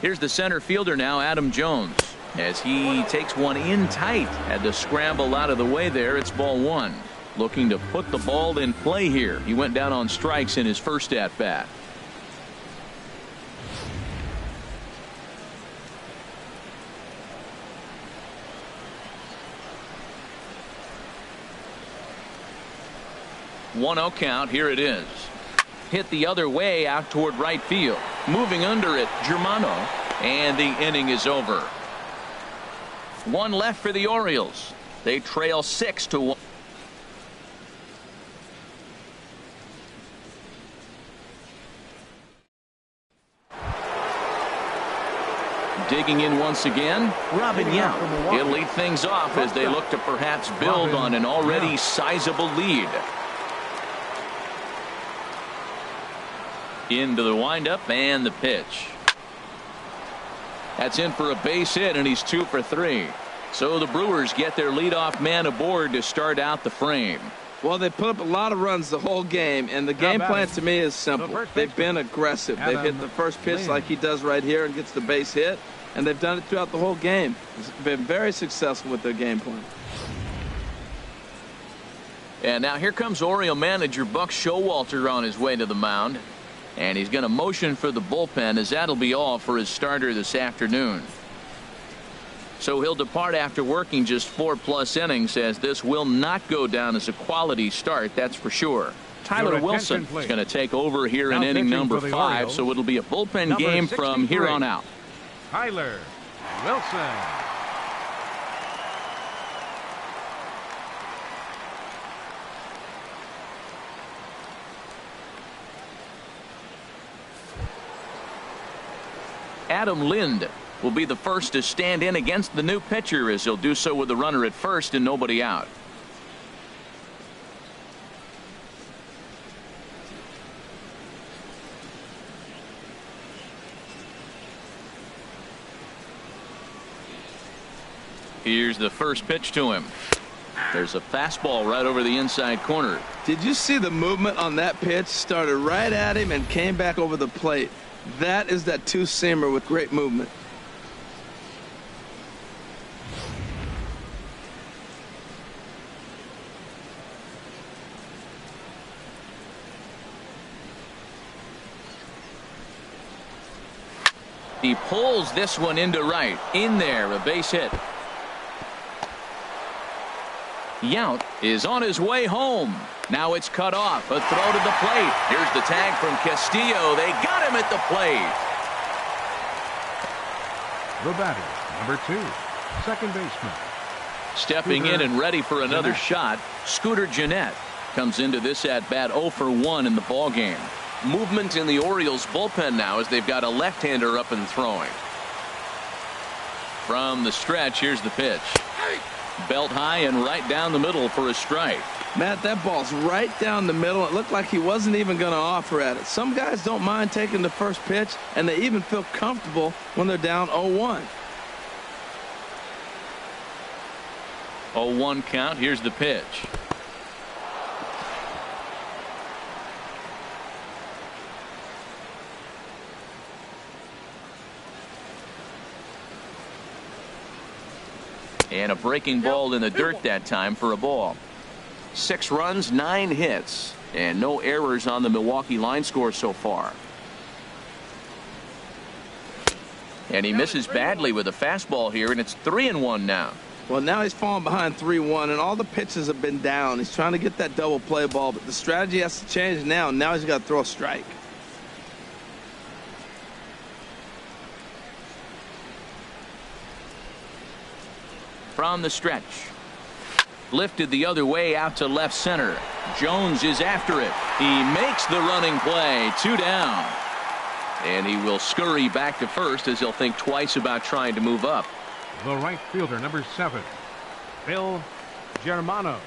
Here's the center fielder now, Adam Jones, as he takes one in tight. Had to scramble out of the way there. It's ball 1. Looking to put the ball in play here. He went down on strikes in his first at bat. One 1-0 count. Here it is. Hit the other way out toward right field. Moving under it, Germano, and the inning is over. 1 left for the Orioles. They trail 6-1. Digging in once again, Robin Yount. He'll lead things off as they look to perhaps build on an already sizable lead. Into the windup and the pitch. That's in for a base hit, and he's 2 for 3. So the Brewers get their leadoff man aboard to start out the frame. Well, they put up a lot of runs the whole game, and the game plan to me is simple. They've been aggressive. They've hit the first pitch like he does right here and gets the base hit, and they've done it throughout the whole game. It's been very successful with their game plan. And now here comes Oriole manager Buck Showalter on his way to the mound. And he's going to motion for the bullpen, as that'll be all for his starter this afternoon. So he'll depart after working just 4+ innings, as this will not go down as a quality start, that's for sure. Tyler Wilson is going to take over here in inning number 5, so it'll be a bullpen game from here on out. Tyler Wilson. Adam Lind will be the first to stand in against the new pitcher, as he'll do so with the runner at first and nobody out. Here's the first pitch to him. There's a fastball right over the inside corner. Did you see the movement on that pitch? Started right at him and came back over the plate. That is that two-seamer with great movement. He pulls this one into right. In there, a base hit. Yount is on his way home. Now it's cut off. A throw to the plate. Here's the tag from Castillo. They got him at the plate. The batter, number 2, second baseman. Stepping in and ready for another shot, Scooter Gennett comes into this at-bat 0 for 1 in the ballgame. Movement in the Orioles bullpen now, as they've got a left-hander up and throwing. From the stretch, here's the pitch. Belt high and right down the middle for a strike. Matt, that ball's right down the middle. It looked like he wasn't even going to offer at it. Some guys don't mind taking the first pitch, and they even feel comfortable when they're down 0-1. 0-1 count. Here's the pitch. And a breaking ball in the dirt that time for a ball. 6 runs, 9 hits, and no errors on the Milwaukee line score so far. And he misses badly with a fastball here, and it's 3-1 now. Well, now he's falling behind 3-1, and all the pitches have been down. He's trying to get that double play ball, but the strategy has to change now. Now he's got to throw a strike. From the stretch. Lifted the other way out to left center. Jones is after it. He makes the running play. 2 down. And he will scurry back to first, as he'll think twice about trying to move up. The right fielder, number 7, Phil Germano.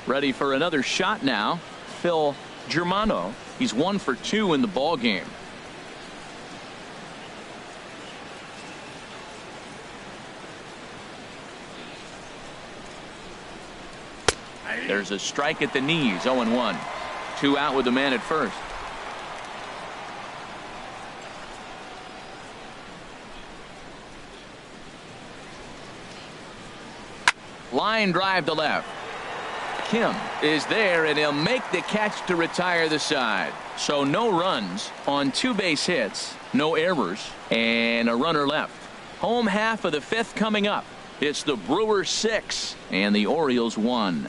Ready for another shot now. Phil Germano. He's 1 for 2 in the ball game. There's a strike at the knees. 0-1. 2 out with the man at first. Line drive to left. Kim is there, and he'll make the catch to retire the side. So no runs on 2 base hits, no errors, and a runner left. Home half of the 5th coming up. It's the Brewers 6 and the Orioles 1.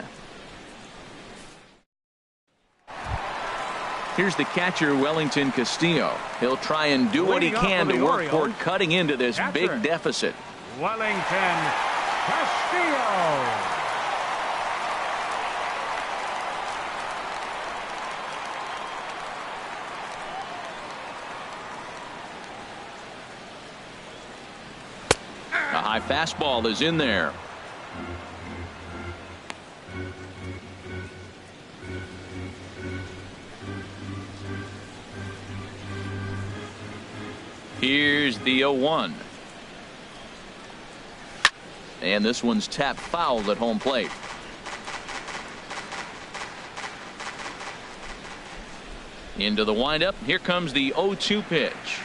Here's the catcher, Wellington Castillo. He'll try and do what he can to work toward cutting into this big deficit. Wellington Castillo. A high fastball is in there. Here's the 0-1. And this one's tapped foul at home plate. Into the windup. Here comes the 0-2 pitch.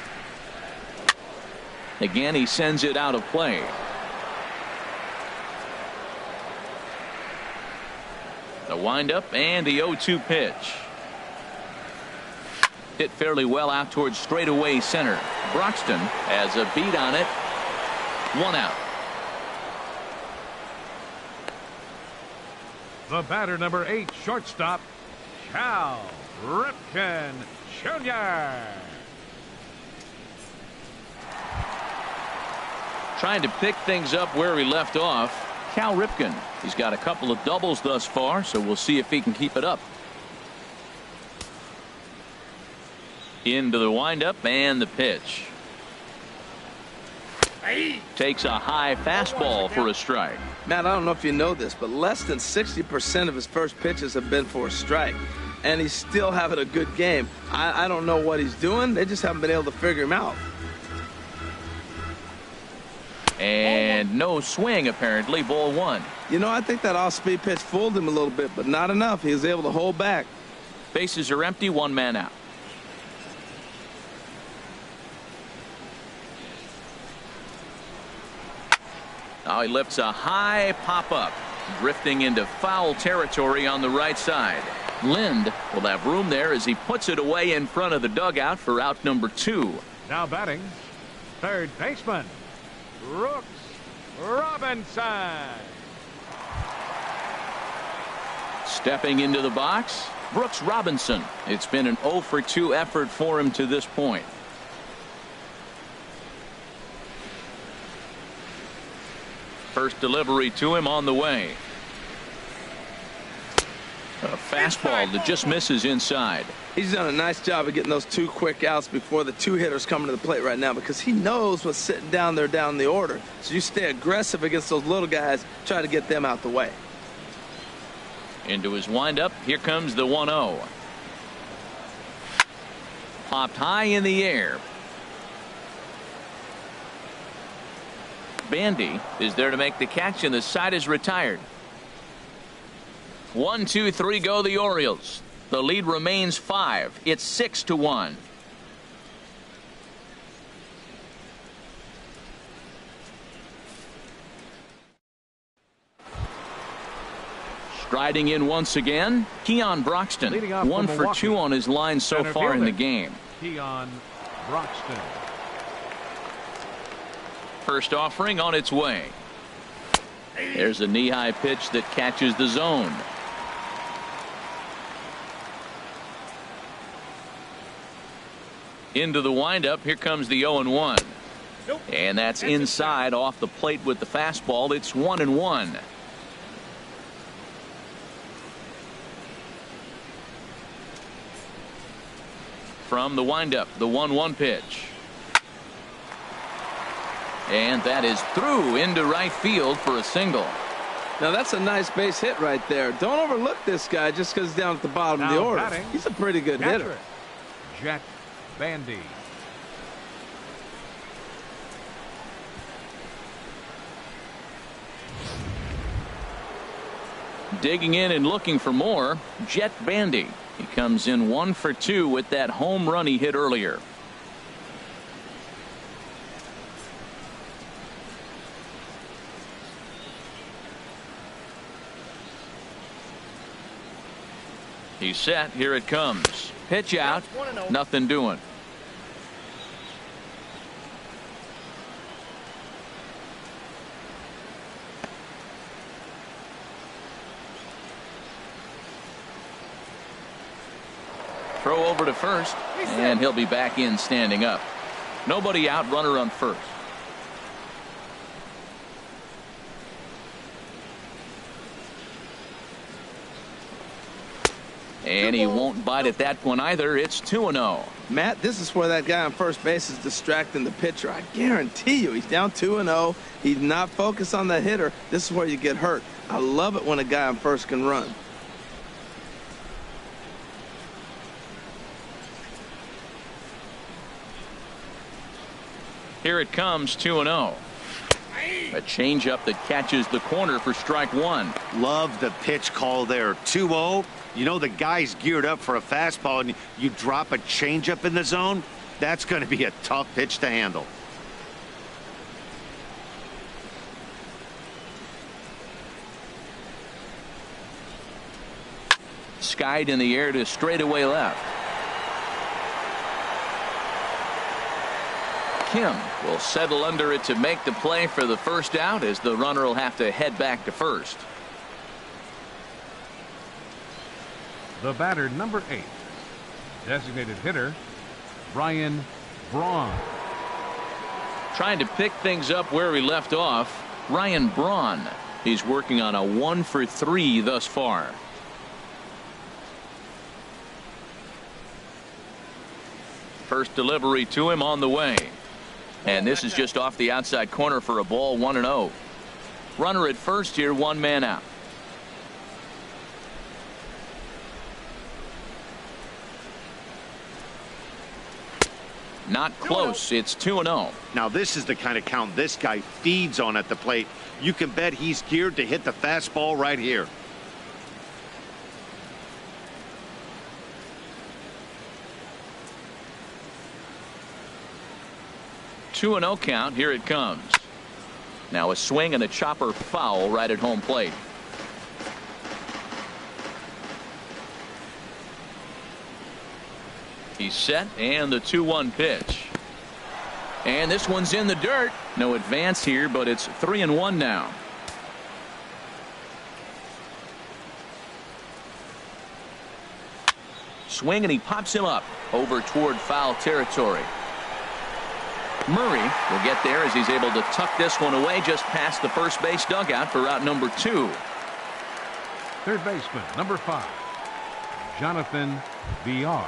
Again, he sends it out of play. The windup and the 0-2 pitch. Hit fairly well out towards straightaway center. Broxton has a beat on it. 1 out. The batter, number 8, shortstop, Cal Ripken Jr. Trying to pick things up where he left off. Cal Ripken. He's got a couple of doubles thus far, so we'll see if he can keep it up. Into the windup and the pitch. Takes a high fastball for a strike. Matt, I don't know if you know this, but less than 60% of his first pitches have been for a strike. And he's still having a good game. I don't know what he's doing. They just haven't been able to figure him out. And no swing, apparently. Ball 1. You know, I think that off-speed pitch fooled him a little bit, but not enough. He was able to hold back. Bases are empty. 1 man out. Now he lifts a high pop-up, drifting into foul territory on the right side. Lind will have room there as he puts it away in front of the dugout for out number 2. Now batting, third baseman, Brooks Robinson. Stepping into the box, Brooks Robinson. It's been an 0 for 2 effort for him to this point. First delivery to him on the way. A fastball that just misses inside. He's done a nice job of getting those 2 quick outs before the 2 hitters coming to the plate right now, because he knows what's sitting down there down the order. So you stay aggressive against those little guys, try to get them out the way. Into his windup. Here comes the 1-0. Popped high in the air. Bandy is there to make the catch, and the side is retired. 1, 2, 3 go the Orioles. The lead remains 5. It's 6-1. Striding in once again, Keon Broxton. 1 for 2 on his line so far in the game. Keon Broxton. First offering on its way. There's a knee-high pitch that catches the zone. Into the windup. Here comes the 0-1. And that's inside off the plate with the fastball. It's 1-1. From the windup, the 1-1 pitch. And that is through into right field for a single. Now that's a nice base hit right there. Don't overlook this guy just because he's down at the bottom of the order. Batting, he's a pretty good hitter. Jet Bandy. Digging in and looking for more, Jet Bandy. He comes in 1 for 2 with that home run he hit earlier. He's set. Here it comes. Pitch out. Nothing doing. Throw over to first, and he'll be back in standing up. Nobody out. Runner on first. And he won't bite at that one either. It's 2-0. Matt, this is where that guy on first base is distracting the pitcher. I guarantee you he's down 2-0. He's not focused on the hitter. This is where you get hurt. I love it when a guy on first can run. Here it comes, 2-0. A changeup that catches the corner for strike one. Love the pitch call there. 2-0. You know the guy's geared up for a fastball, and you drop a changeup in the zone. That's going to be a tough pitch to handle. Skied in the air to straightaway left. Kim will settle under it to make the play for the first out, as the runner will have to head back to first. The batter, number 8, designated hitter, Ryan Braun. Trying to pick things up where we left off, Ryan Braun. He's working on a 1-for-3 thus far. First delivery to him on the way. And this is just off the outside corner for a ball, 1-0. Runner at first here, one man out. Not close. It's 2-0. Now this is the kind of count this guy feeds on at the plate. You can bet he's geared to hit the fastball right here. Two 2-0 count. Here it comes. Now a swing and a chopper foul right at home plate. He's set, and the 2-1 pitch. And this one's in the dirt. No advance here, but it's 3-1 now. Swing, and he pops him up over toward foul territory. Murray will get there as he's able to tuck this one away just past the first base dugout for out number 2. Third baseman, number 5, Jonathan Villar.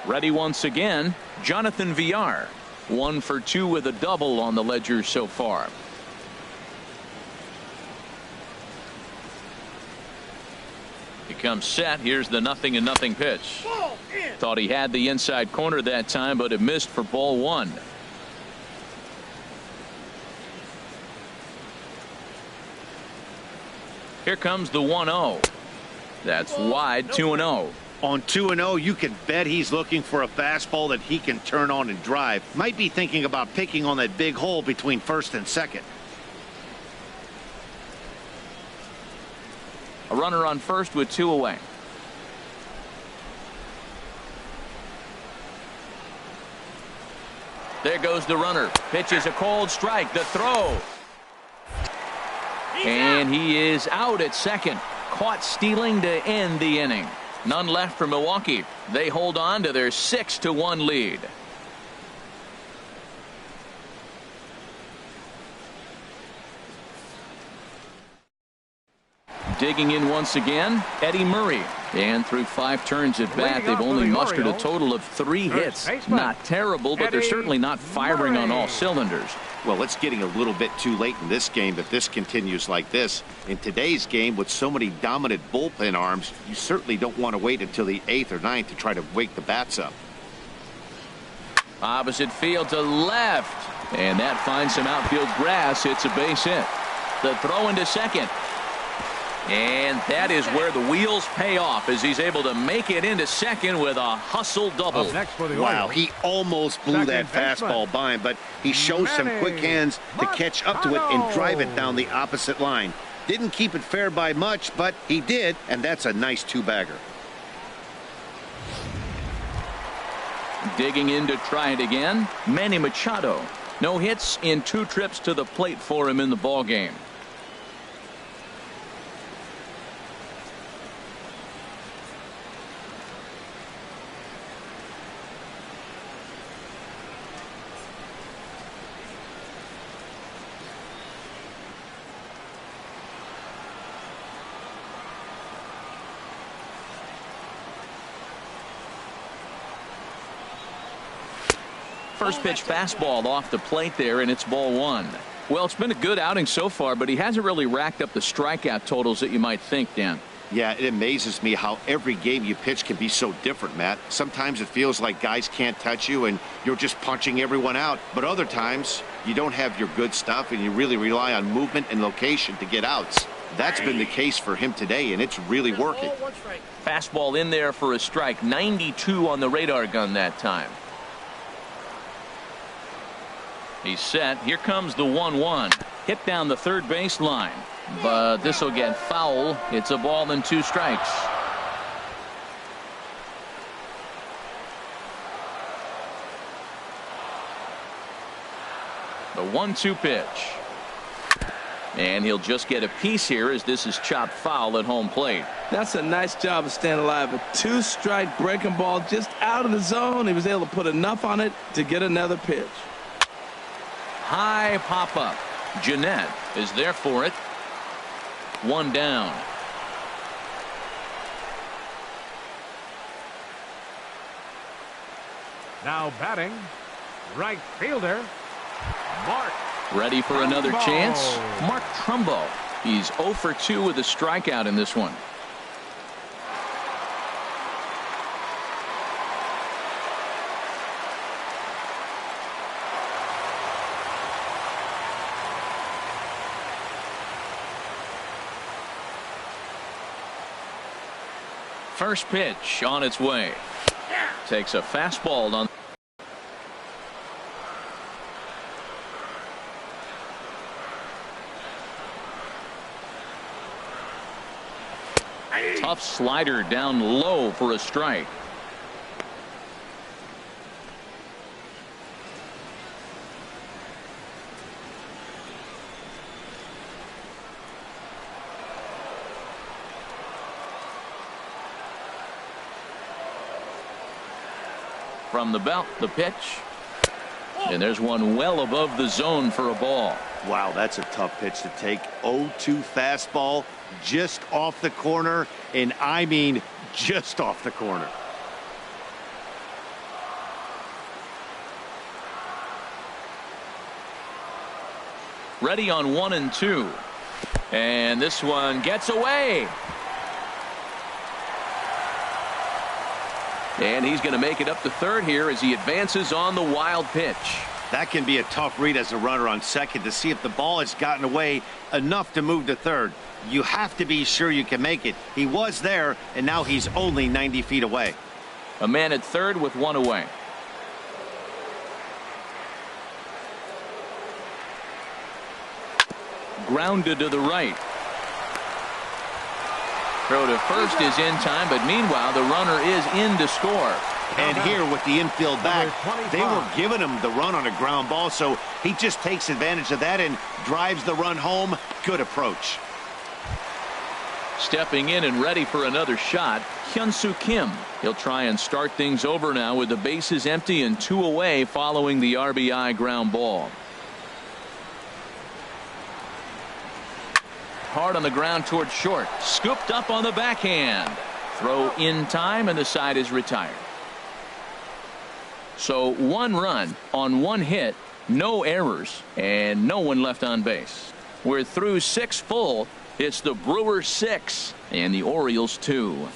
Ready once again, Jonathan Villar. 1 for 2 with a double on the ledger so far. He comes set. Here's the 0-0 pitch. Thought he had the inside corner that time, but it missed for ball 1. Here comes the 1-0. That's wide, 2-0. On 2-0, you can bet he's looking for a fastball that he can turn on and drive. Might be thinking about picking on that big hole between first and second. A runner on first with 2 away. There goes the runner. Pitch is a cold strike. The throw. And he is out at second. Caught stealing to end the inning. None left for Milwaukee. They hold on to their 6-1 lead. Digging in once again, Eddie Murray. And through 5 turns at bat, they've only mustered a total of 3 hits. Not terrible, but they're certainly not firing on all cylinders. Well, it's getting a little bit too late in this game if this continues like this. In today's game, with so many dominant bullpen arms, you certainly don't want to wait until the 8th or 9th to try to wake the bats up. Opposite field to left. And that finds some outfield grass. It's a base hit. The throw into second. And that is where the wheels pay off, as he's able to make it into second with a hustle double. Wow, he almost blew that fastball by him, but he shows some quick hands to catch up to it and drive it down the opposite line. Didn't keep it fair by much, but he did, and that's a nice 2-bagger. Digging in to try it again, Manny Machado. No hits in 2 trips to the plate for him in the ballgame. First pitch fastball off the plate there, and it's ball 1. Well, it's been a good outing so far, but he hasn't really racked up the strikeout totals that you might think, Dan. Yeah, it amazes me how every game you pitch can be so different, Matt. Sometimes it feels like guys can't touch you and you're just punching everyone out. But other times, you don't have your good stuff and you really rely on movement and location to get outs. That's been the case for him today, and it's really working. Fastball in there for a strike. 92 on the radar gun that time. He's set. Here comes the 1-1. Hit down the third base line. But this will get foul. It's a ball and 2 strikes. The 1-2 pitch. And he'll just get a piece here as this is chopped foul at home plate. That's a nice job of staying alive. A 2-strike breaking ball just out of the zone. He was able to put enough on it to get another pitch. High pop up. Jeanette is there for it. 1 down. Now batting, right fielder, Mark. Ready for another Trumbo. chance? Mark Trumbo. He's 0 for 2 with a strikeout in this one. First pitch on its way. Takes a fastball on. Tough slider down low for a strike. From the belt, the pitch. And there's one well above the zone for a ball. Wow, that's a tough pitch to take. 0-2 fastball just off the corner, and I mean just off the corner. Ready on 1 and 2. And this one gets away. And he's going to make it up to third here as he advances on the wild pitch. That can be a tough read as a runner on second to see if the ball has gotten away enough to move to third. You have to be sure you can make it. He was there, and now he's only 90 feet away. A man at third with 1 away. Grounded to the right. Throw to first is in time, but meanwhile the runner is in to score. And here with the infield back, they were giving him the run on a ground ball, so he just takes advantage of that and drives the run home. Good approach. Stepping in and ready for another shot, Hyun-Soo Kim. He'll try and start things over now with the bases empty and 2 away following the RBI ground ball. Hard on the ground towards short. Scooped up on the backhand. Throw in time and the side is retired. So 1 run on 1 hit, no errors, and no one left on base. We're through 6 full. It's the Brewers 6 and the Orioles 2.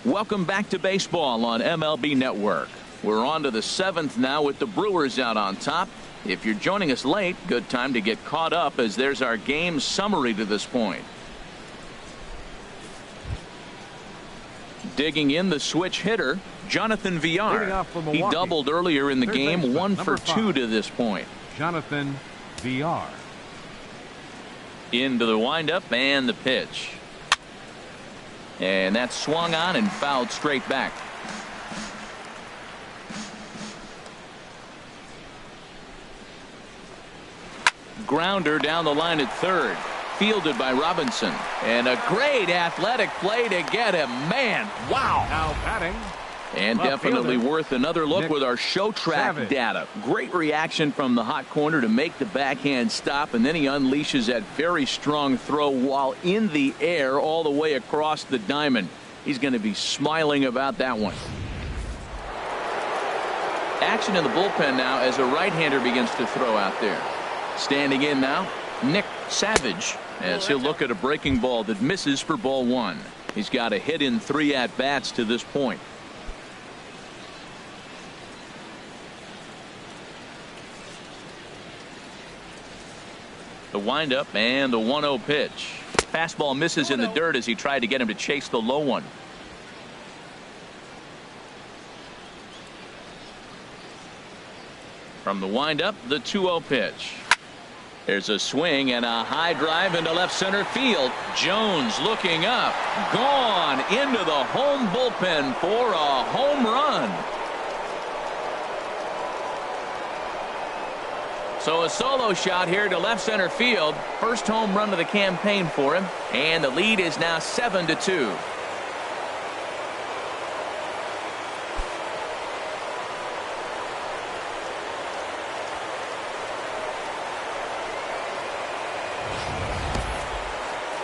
Welcome back to baseball on MLB Network. We're on to the 7th now with the Brewers out on top. If you're joining us late, good time to get caught up as there's our game summary to this point. Digging in the switch hitter, Jonathan Villar. He doubled earlier in the game, 1 for 2 to this point. Jonathan Villar. Into the windup and the pitch. And that's swung on and fouled straight back. Grounder down the line at third. Fielded by Robinson. And a great athletic play to get him. Man, wow. Now batting. And definitely worth another look with our show track Savage. data. Great reaction from the hot corner to make the backhand stop, and then he unleashes that very strong throw while in the air all the way across the diamond. He's going to be smiling about that one. Action in the bullpen now as a right-hander begins to throw out there. Standing in now, Nick Savage, as he'll look at a breaking ball that misses for ball one. He's got a hit in 3 at-bats to this point. The windup and the 1-0 pitch. Fastball misses in the dirt as he tried to get him to chase the low one. From the windup, the 2-0 pitch. There's a swing and a high drive into left center field. Jones looking up, gone into the home bullpen for a home run. So a solo shot here to left center field. First home run of the campaign for him, and the lead is now 7-2.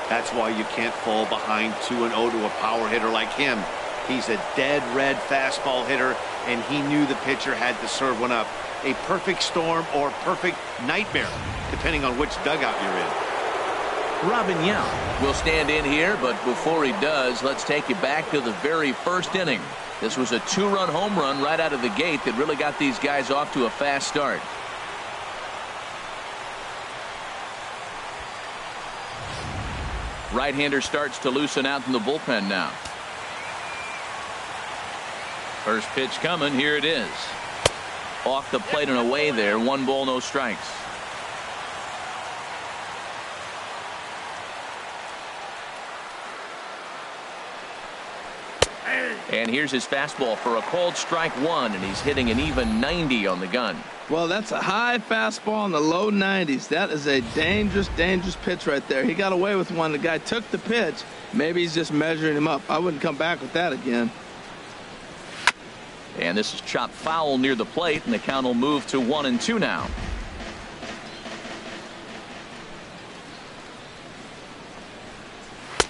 That's why you can't fall behind 2-0 to a power hitter like him. He's a dead red fastball hitter, and he knew the pitcher had to serve one up. A perfect storm or perfect nightmare, depending on which dugout you're in. Robin Yount will stand in here, but before he does, let's take you back to the very first inning. This was a 2-run home run right out of the gate that really got these guys off to a fast start. Right-hander starts to loosen out in the bullpen now. First pitch coming. Here it is. Off the plate and away there. 1 ball, no strikes. And here's his fastball for a called strike 1, and he's hitting an even 90 on the gun. Well, that's a high fastball in the low 90s. That is a dangerous, dangerous pitch right there. He got away with one. The guy took the pitch. Maybe he's just measuring him up. I wouldn't come back with that again. And this is chopped foul near the plate, and the count will move to 1-2 now.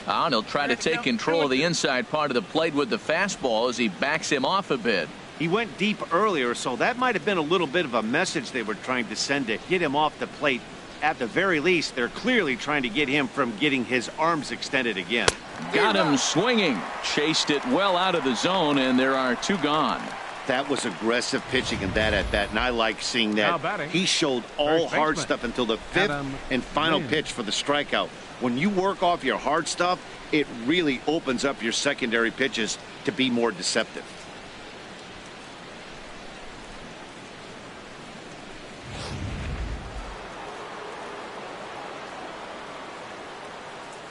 And he'll try to take control of the inside part of the plate with the fastball as he backs him off a bit. He went deep earlier, so that might have been a little bit of a message they were trying to send to get him off the plate. At the very least, they're clearly trying to get him from getting his arms extended again. Got him swinging. Chased it well out of the zone, and there are 2 gone. That was aggressive pitching in that at bat, and I like seeing that. He showed all hard stuff until the 5th and final pitch for the strikeout. When you work off your hard stuff, it really opens up your secondary pitches to be more deceptive.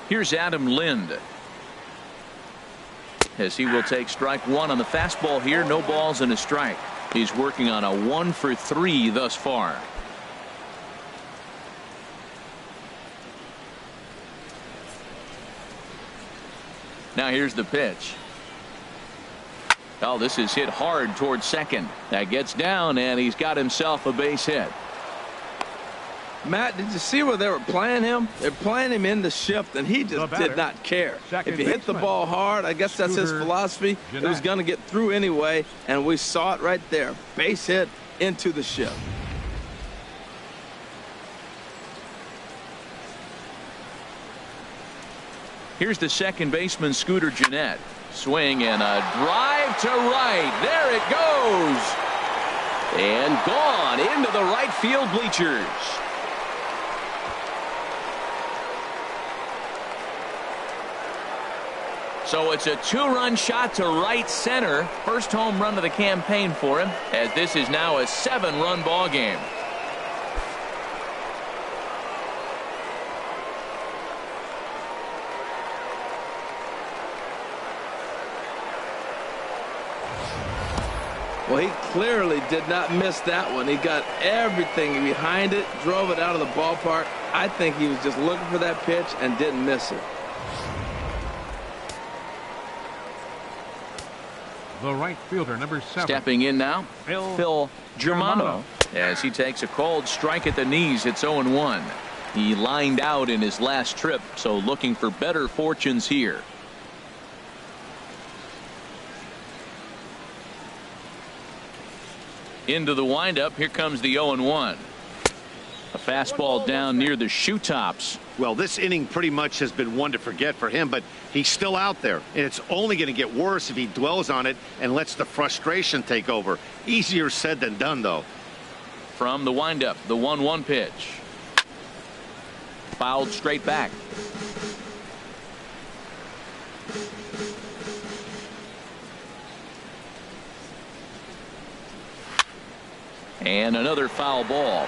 Here's Adam Lind, as he will take strike 1 on the fastball here. No balls and a strike. He's working on a 1 for 3 thus far. Now here's the pitch. Oh, this is hit hard towards second. That gets down, and he's got himself a base hit. Matt, did you see where they were playing him? They're playing him in the shift, and he just did not care. If you hit the ball hard, I guess that's his philosophy. It was going to get through anyway, and we saw it right there. Base hit into the shift. Here's the second baseman, Scooter Gennett. Swing and a drive to right. There it goes. And gone into the right field bleachers. So it's a 2-run shot to right center. First home run of the campaign for him, as this is now a 7-run ball game. Well, he clearly did not miss that one. He got everything behind it, drove it out of the ballpark. I think he was just looking for that pitch and didn't miss it. The right fielder, number 7. Stepping in now, Phil Germano, as he takes a cold strike at the knees. It's 0-1. He lined out in his last trip, so looking for better fortunes here. Into the windup. Here comes the 0-1. A fastball down near the shoe tops. Well, this inning pretty much has been one to forget for him, but he's still out there, and it's only going to get worse if he dwells on it and lets the frustration take over. Easier said than done, though. From the windup, the 1-1 pitch. Fouled straight back. And another foul ball.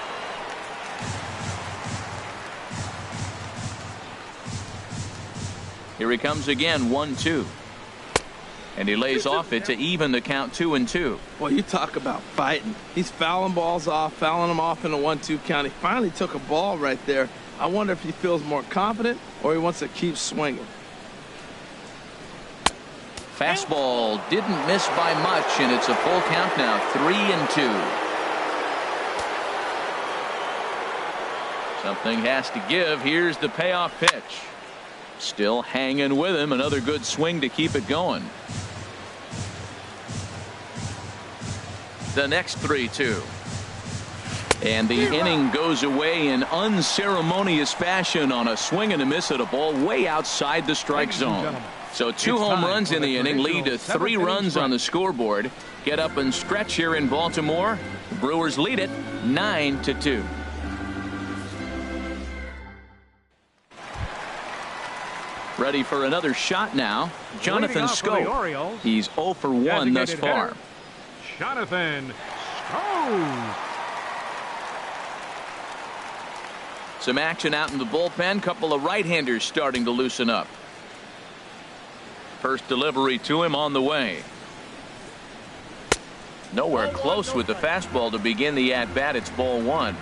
Here he comes again, 1-2. And he lays off it to even the count 2-2. Well, you talk about fighting. He's fouling balls off, fouling them off in a 1-2 count. He finally took a ball right there. I wonder if he feels more confident or he wants to keep swinging. Fastball didn't miss by much, and it's a full count now, 3-2. Something has to give. Here's the payoff pitch. Still hanging with him. Another good swing to keep it going. The next 3-2. And the inning goes away in unceremonious fashion on a swing and a miss at a ball way outside the strike zone. So 2 home runs in the inning lead to 3 runs on the scoreboard. Get up and stretch here in Baltimore. The Brewers lead it 9-2. Ready for another shot now. Jonathan Schoop. He's 0 for 1 thus far. Jonathan Schoop. Some action out in the bullpen. Couple of right-handers starting to loosen up. First delivery to him on the way. Nowhere close with the fastball to begin the at-bat. It's ball 1.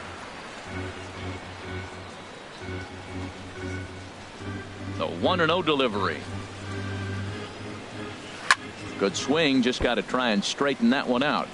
The 1-0 delivery. Good swing. Just got to try and straighten that one out.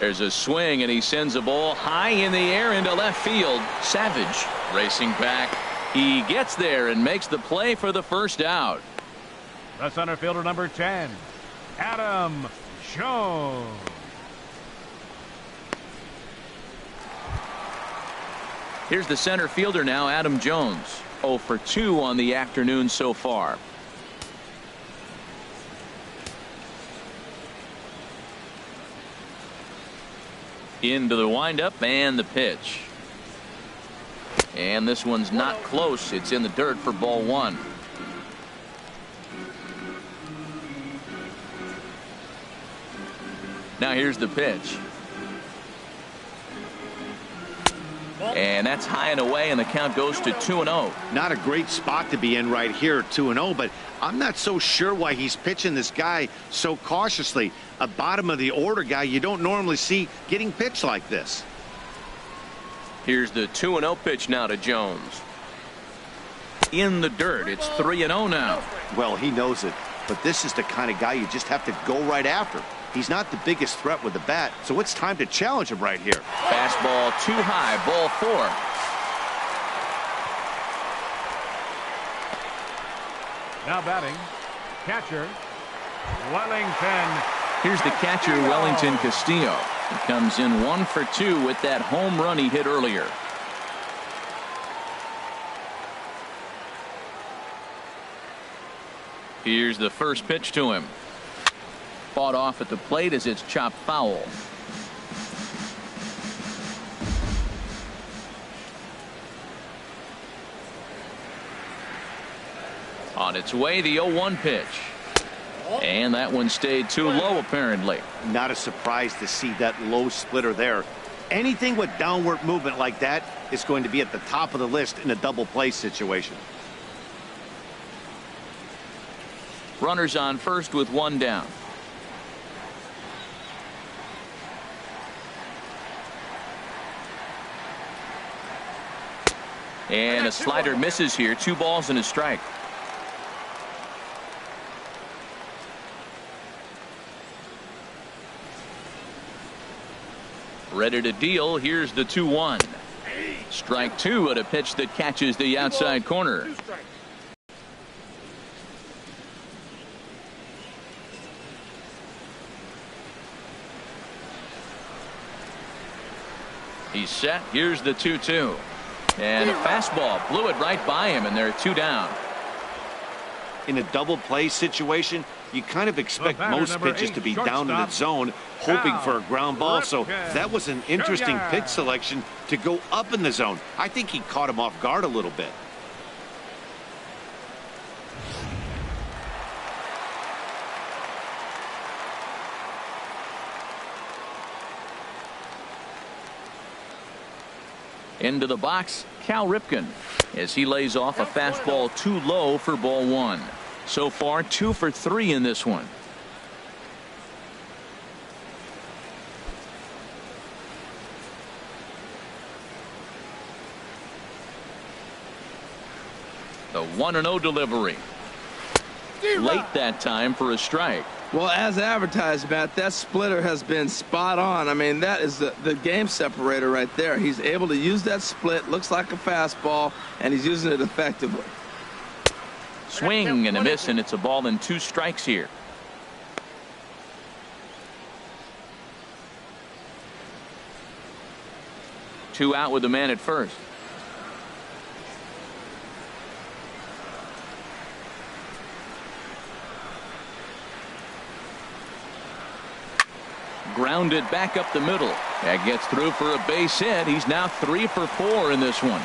There's a swing, and he sends a ball high in the air into left field. Savage racing back. He gets there and makes the play for the first out. The center fielder, number 10, Adam Jones. Here's the center fielder now, Adam Jones. 0 for 2 on the afternoon so far. Into the windup and the pitch. And this one's not close. It's in the dirt for ball 1. Now here's the pitch. And that's high and away, and the count goes to 2-0. Not a great spot to be in right here, 2-0, but I'm not so sure why he's pitching this guy so cautiously. A bottom of the order guy you don't normally see getting pitched like this. Here's the 2-0 pitch now to Jones. In the dirt. It's 3-0 now. Well, he knows it, but this is the kind of guy you just have to go right after. He's not the biggest threat with the bat, so it's time to challenge him right here. Fastball too high, ball 4. Now batting, catcher, Wellington. Here's the catcher, Wellington Castillo. He comes in 1 for 2 with that home run he hit earlier. Here's the first pitch to him. Fought off at the plate as it's chopped foul. On its way, the 0-1 pitch. And that one stayed too low, apparently. Not a surprise to see that low splitter there. Anything with downward movement like that is going to be at the top of the list in a double play situation. Runners on first with 1 down. And a slider misses here. 2 balls and a strike. Ready to deal. Here's the 2-1. Strike two at a pitch that catches the outside corner. 2 strikes. He's set. Here's the 2-2. And a fastball blew it right by him, and they're 2 down. In a double play situation, you kind of expect most pitches to be down in the zone, hoping for a ground ball. So that was an interesting pitch selection to go up in the zone. I think he caught him off guard a little bit. Into the box, Cal Ripken, as he lays off a fastball too low for ball 1. So far 2 for 3 in this one. The 1-0 delivery. Late that time for a strike. Well, as advertised, Matt, that splitter has been spot on. I mean, that is the game separator right there. He's able to use that split, looks like a fastball, and he's using it effectively. Swing and a miss, and it's a ball and 2 strikes here. Two out with the man at first. Grounded back up the middle. That gets through for a base hit. He's now 3 for 4 in this one.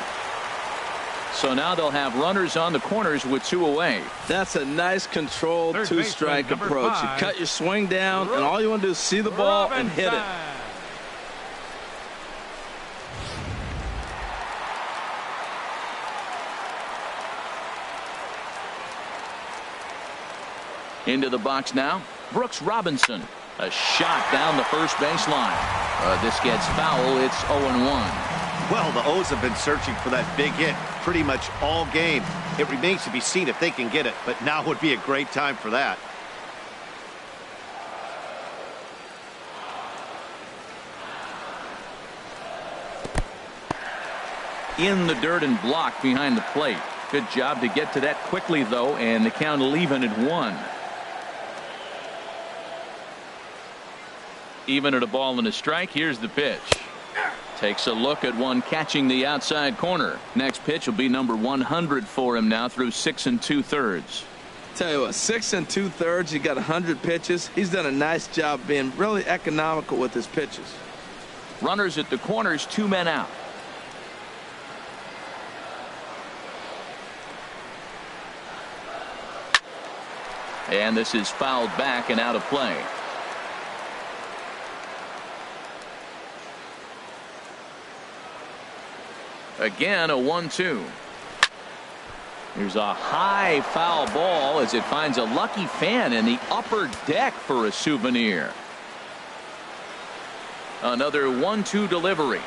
So now they'll have runners on the corners with 2 away. That's a nice controlled 2-strike approach. You cut your swing down, and all you want to do is see the ball and hit it. Into the box now, Brooks Robinson. A shot down the first baseline. This gets foul. It's 0-1. Well, the O's have been searching for that big hit pretty much all game. It remains to be seen if they can get it, but now would be a great time for that. In the dirt and blocked behind the plate. Good job to get to that quickly, though, and the count will even at 1. Even at a ball and a strike. Here's the pitch. Takes a look at one catching the outside corner. Next pitch will be number 100 for him now through 6 2/3. Tell you what, 6 2/3. He got 100 pitches. He's done a nice job being really economical with his pitches. Runners at the corners, 2 men out. And this is fouled back and out of play. Again, a 1-2. Here's a high foul ball as it finds a lucky fan in the upper deck for a souvenir. Another 1-2 delivery.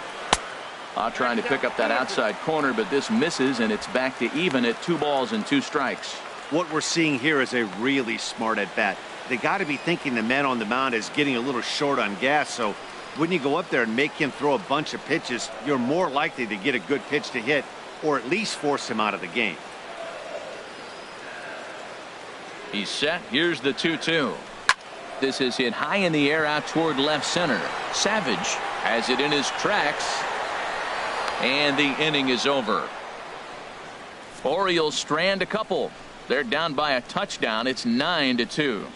Trying to pick up that outside corner, but this misses, and it's back to even at 2 balls and 2 strikes. What we're seeing here is a really smart at bat. They got to be thinking the man on the mound is getting a little short on gas, so when you go up there and make him throw a bunch of pitches, you're more likely to get a good pitch to hit or at least force him out of the game. He's set. Here's the 2-2. This is hit high in the air out toward left center. Savage has it in his tracks, and the inning is over. Orioles strand a couple. They're down by a touchdown. It's 9-2.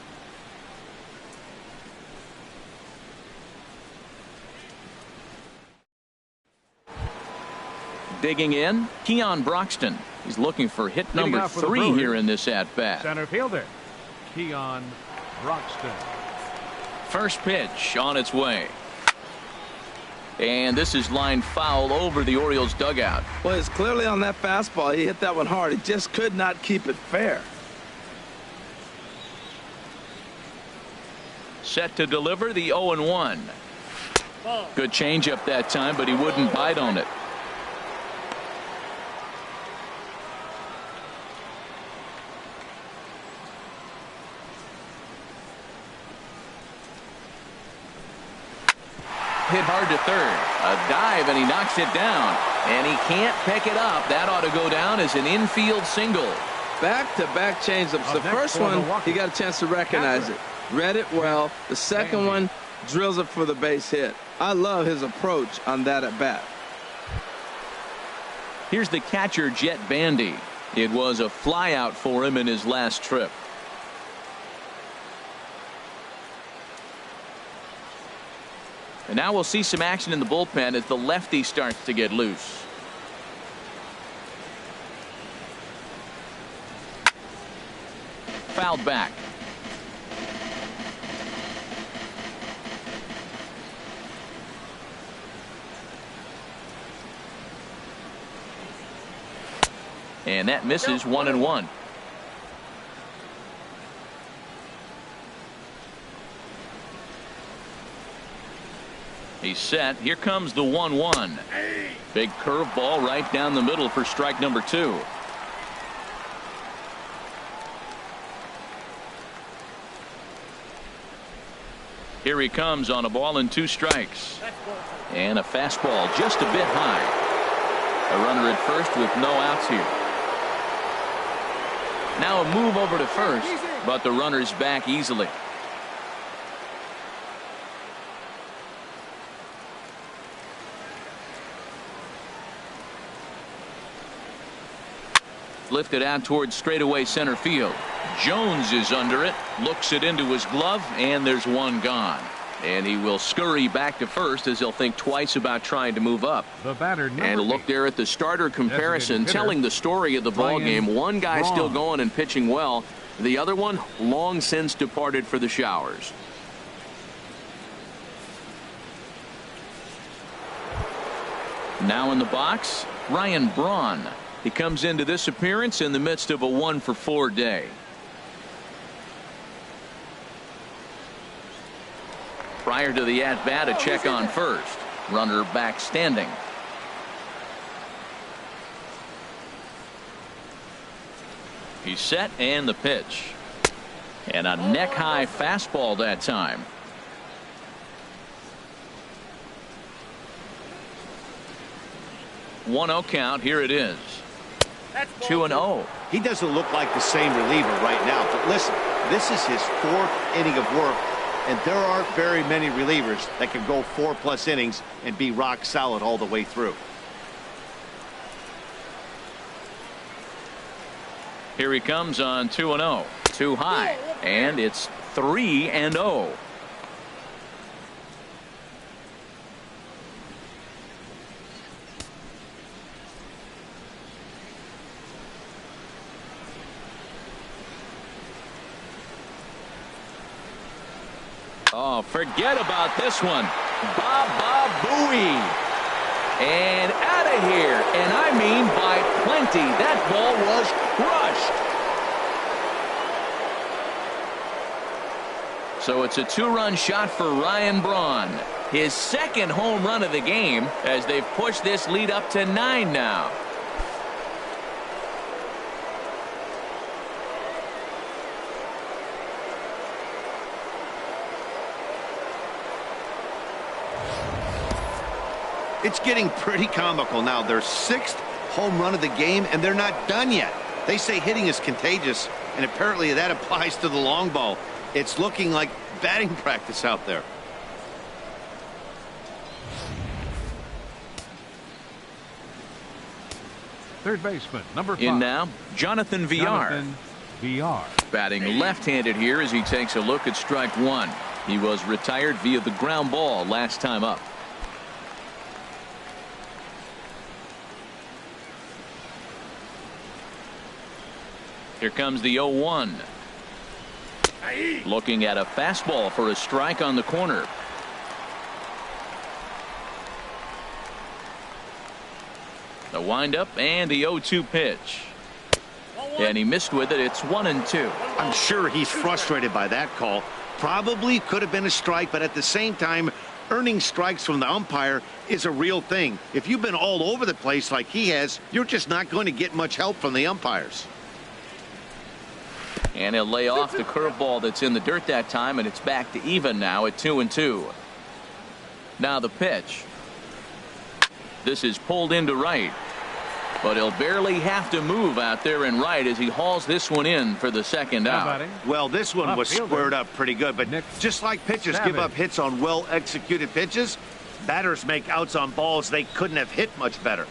Digging in, Keon Broxton. He's looking for hit number 3 here in this at-bat. Center fielder, Keon Broxton. First pitch on its way. And this is lined foul over the Orioles dugout. Well, it's clearly on that fastball. He hit that one hard. He just could not keep it fair. Set to deliver the 0-1. Good changeup that time, but he wouldn't bite on it. Hit hard to third. A dive, and he knocks it down. And he can't pick it up. That ought to go down as an infield single. Back-to-back changeups. The first one, he got a chance to recognize it. Read it well. The second one, drills it for the base hit. I love his approach on that at-bat. Here's the catcher, Jet Bandy. It was a flyout for him in his last trip. And now we'll see some action in the bullpen as the lefty starts to get loose. Fouled back. And that misses 1-1. He's set. Here comes the 1-1. Big curveball right down the middle for strike number 2. Here he comes on a ball and 2 strikes. And a fastball just a bit high. A runner at first with no outs here. Now a move over to first, but the runner's back easily. Lifted out towards straightaway center field. Jones is under it, looks it into his glove, and there's one gone. And he will scurry back to first as he'll think twice about trying to move up. The batter, and look there at the starter comparison, telling the story of the ball game. One guy still going and pitching well. The other one long since departed for the showers. Now in the box, Ryan Braun. He comes into this appearance in the midst of a 1-for-4 day. Prior to the at-bat, a check on first. Runner back standing. He's set, and the pitch. And a neck-high fastball that time. One-zero count. Here it is. 2-0. He doesn't look like the same reliever right now, but listen, this is his 4th inning of work. And there aren't very many relievers that can go 4+ innings and be rock solid all the way through. Here he comes on 2-0. Too high. And it's 3-0. Oh, forget about this one. Baba Booey. And out of here. And I mean by plenty. That ball was crushed. So it's a 2-run shot for Ryan Braun. His 2nd home run of the game as they've pushed this lead up to 9 now. It's getting pretty comical now. Their 6th home run of the game, and they're not done yet. They say hitting is contagious, and apparently that applies to the long ball. It's looking like batting practice out there. Third baseman, number 5. In now, Jonathan Villar. Batting left-handed here as he takes a look at strike 1. He was retired via the ground ball last time up. Here comes the 0-1. Looking at a fastball for a strike on the corner. The windup and the 0-2 pitch. And he missed with it. It's 1-2. I'm sure he's frustrated by that call. Probably could have been a strike, but at the same time, earning strikes from the umpire is a real thing. If you've been all over the place like he has, you're just not going to get much help from the umpires. And he'll lay off the curveball that's in the dirt that time, and it's back to even now at 2-2. Now the pitch. This is pulled into right. But he'll barely have to move out there in right as he hauls this one in for the second out. Well, this one was squared up pretty good, but just like pitchers give up hits on well-executed pitches, batters make outs on balls they couldn't have hit much better.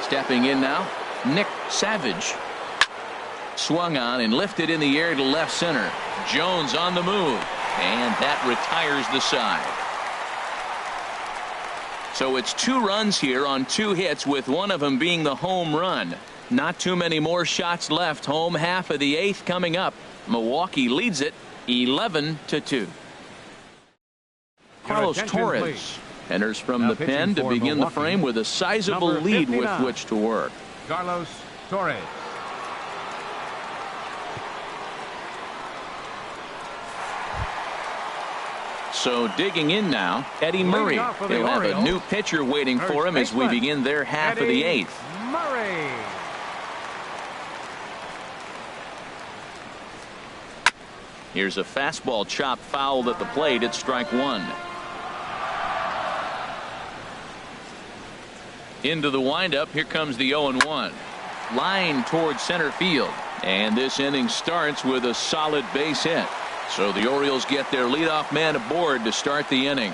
Stepping in now, Nick Savage. Swung on and lifted in the air to left center. Jones on the move, and that retires the side. So it's 2 runs here on 2 hits, with one of them being the home run. Not too many more shots left. Home half of the 8th coming up. Milwaukee leads it 11-2. Carlos Torres please. enters from Now the pen to begin Milwaukee, the frame with a sizable number lead 59. with which to work. Carlos Torres. So digging in now, Eddie Murray. Leading off for the He'll have a Orioles, new pitcher waiting for him as we baseman, begin their half of the Eddie 8th. Murray. Here's a fastball chopped fouled at the plate at strike 1. Into the windup. Here comes the 0-1. Line towards center field. And this inning starts with a solid base hit. So the Orioles get their leadoff man aboard to start the inning.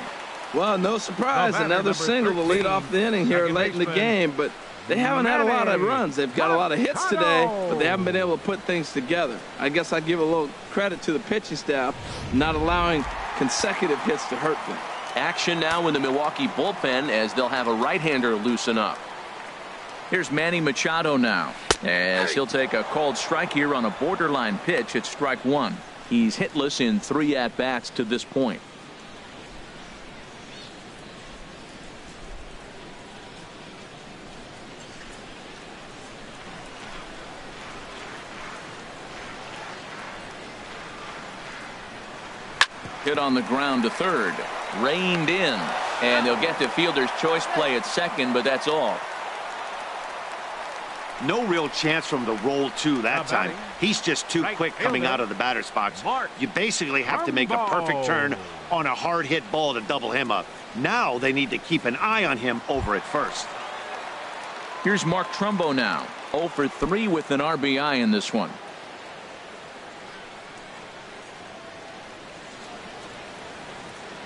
Well, no surprise, another single to lead off the inning here late in the game, but they haven't had a lot of runs. They've got a lot of hits today, but they haven't been able to put things together. I guess I give a little credit to the pitching staff not allowing consecutive hits to hurt them. Action now in the Milwaukee bullpen as they'll have a right-hander loosen up. Here's Manny Machado now as he'll take a called strike here on a borderline pitch at strike 1. He's hitless in 3 at-bats to this point. Hit on the ground to third. Reined in. And they'll get the fielder's choice play at second, but that's all. No real chance from the roll 2 that time. He's just too quick coming out of the batter's box. You basically have to make a perfect turn on a hard hit ball to double him up. Now they need to keep an eye on him over at first. Here's Mark Trumbo now. 0 for 3 with an RBI in this one.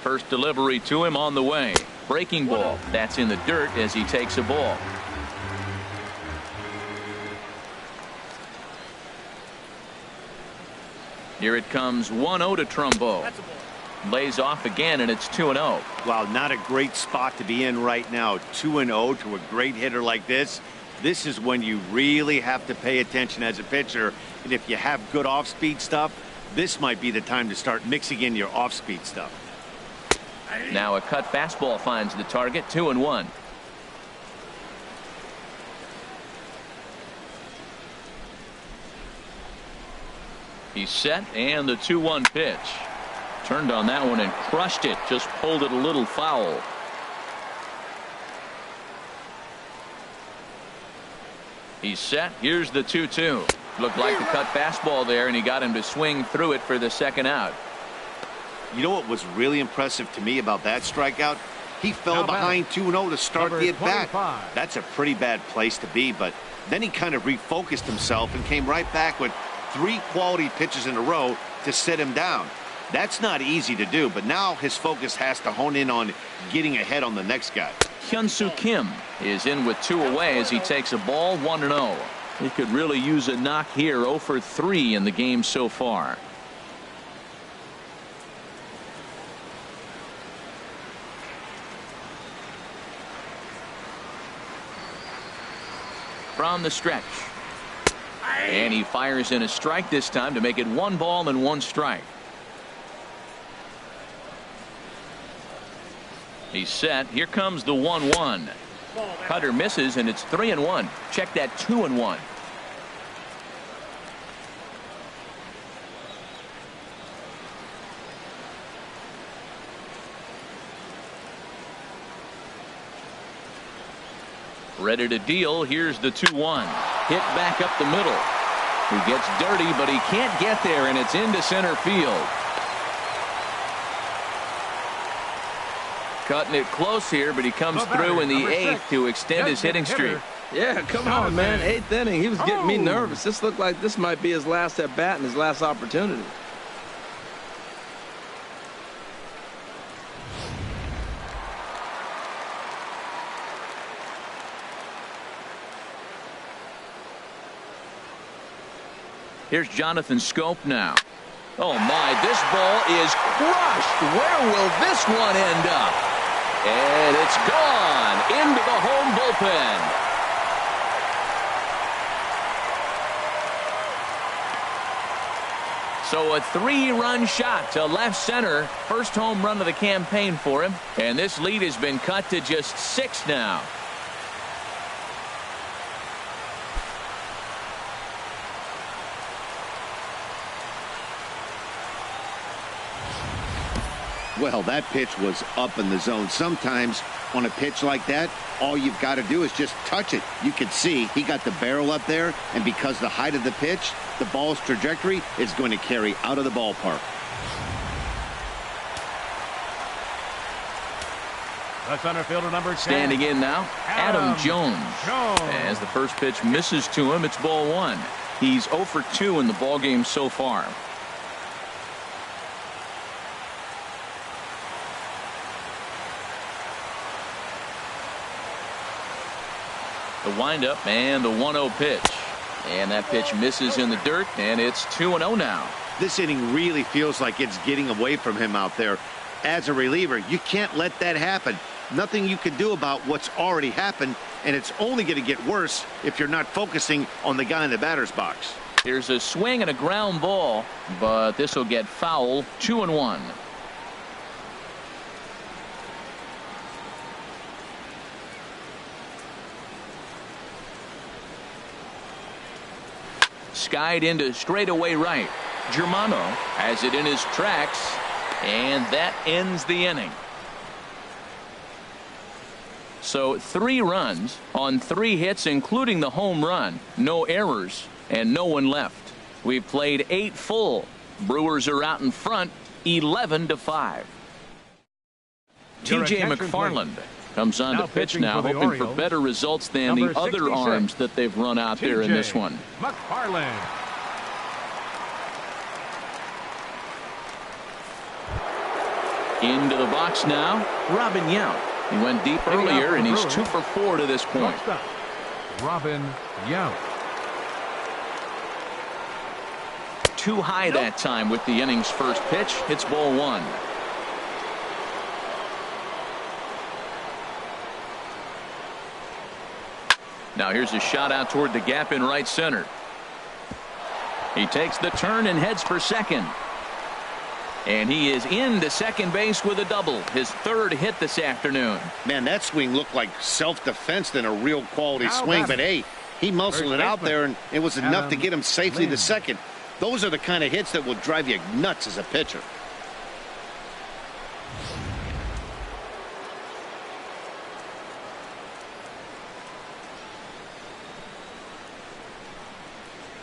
First delivery to him on the way. Breaking ball. That's in the dirt as he takes a ball. Here it comes 1-0 to Trumbo. Lays off again, and it's 2-0. Wow, not a great spot to be in right now. 2-0 to a great hitter like this. This is when you really have to pay attention as a pitcher. And if you have good off-speed stuff, this might be the time to start mixing in your off-speed stuff. Now a cut fastball finds the target. 2-1. He's set, and the 2-1 pitch. Turned on that one and crushed it. Just pulled it a little foul. He's set. Here's the 2-2. Looked like the cut fastball there, and he got him to swing through it for the second out. You know what was really impressive to me about that strikeout? He fell behind 2-0 to start the at-bat. That's a pretty bad place to be, but then he kind of refocused himself and came right back with 3 quality pitches in a row to sit him down. That's not easy to do, but now his focus has to hone in on getting ahead on the next guy. Hyun-Soo Kim is in with 2 away as he takes a ball. 1-0. He could really use a knock here. 0 for 3 in the game so far. From the stretch. And he fires in a strike this time to make it 1 ball and 1 strike. He's set. Here comes the 1-1. Cutter misses, and it's 3-1. Check that 2-1. Ready to deal. Here's the 2-1. Hit back up the middle. He gets dirty, but he can't get there, and it's into center field. Cutting it close here, but he comes through in the 8th to extend his hitting streak. Yeah, come on, man. 8th inning. He was getting me nervous. This looked like this might be his last at bat and his last opportunity. Here's Jonathan Scope now. Oh my, this ball is crushed. Where will this one end up? And it's gone into the home bullpen. So a 3-run shot to left center. First home run of the campaign for him. And this lead has been cut to just 6 now. Well, that pitch was up in the zone. Sometimes on a pitch like that, all you've got to do is just touch it. You can see he got the barrel up there, and because the height of the pitch, the ball's trajectory is going to carry out of the ballpark. The center fielder, number 10. Standing in now, Adam Jones. As the first pitch misses to him, it's ball 1. He's 0 for 2 in the ballgame so far. The windup and the 1-0 pitch. And that pitch misses in the dirt, and it's 2-0 now. This inning really feels like it's getting away from him out there. As a reliever, you can't let that happen. Nothing you can do about what's already happened, and it's only going to get worse if you're not focusing on the guy in the batter's box. Here's a swing and a ground ball, but this will get foul. 2-1. Skied into straightaway right. Germano has it in his tracks, and that ends the inning. So 3 runs on 3 hits, including the home run. No errors and no one left. We've played 8 full. Brewers are out in front 11-5. TJ McFarland comes on to pitch now, hoping for better results than the other arms that they've run out there in this one. McFarland. Into the box now, Robin Yount. He went deep earlier, and he's 2 for 4 to this point. Robin Yount. Too high that time with the inning's first pitch. It's ball 1. Now here's a shot out toward the gap in right center. He takes the turn and heads for second. And he is into second base with a double. His 3rd hit this afternoon. Man, that swing looked like self-defense than a real quality swing. But, hey, he muscled it out there, and it was enough to get him safely to second. Those are the kind of hits that will drive you nuts as a pitcher.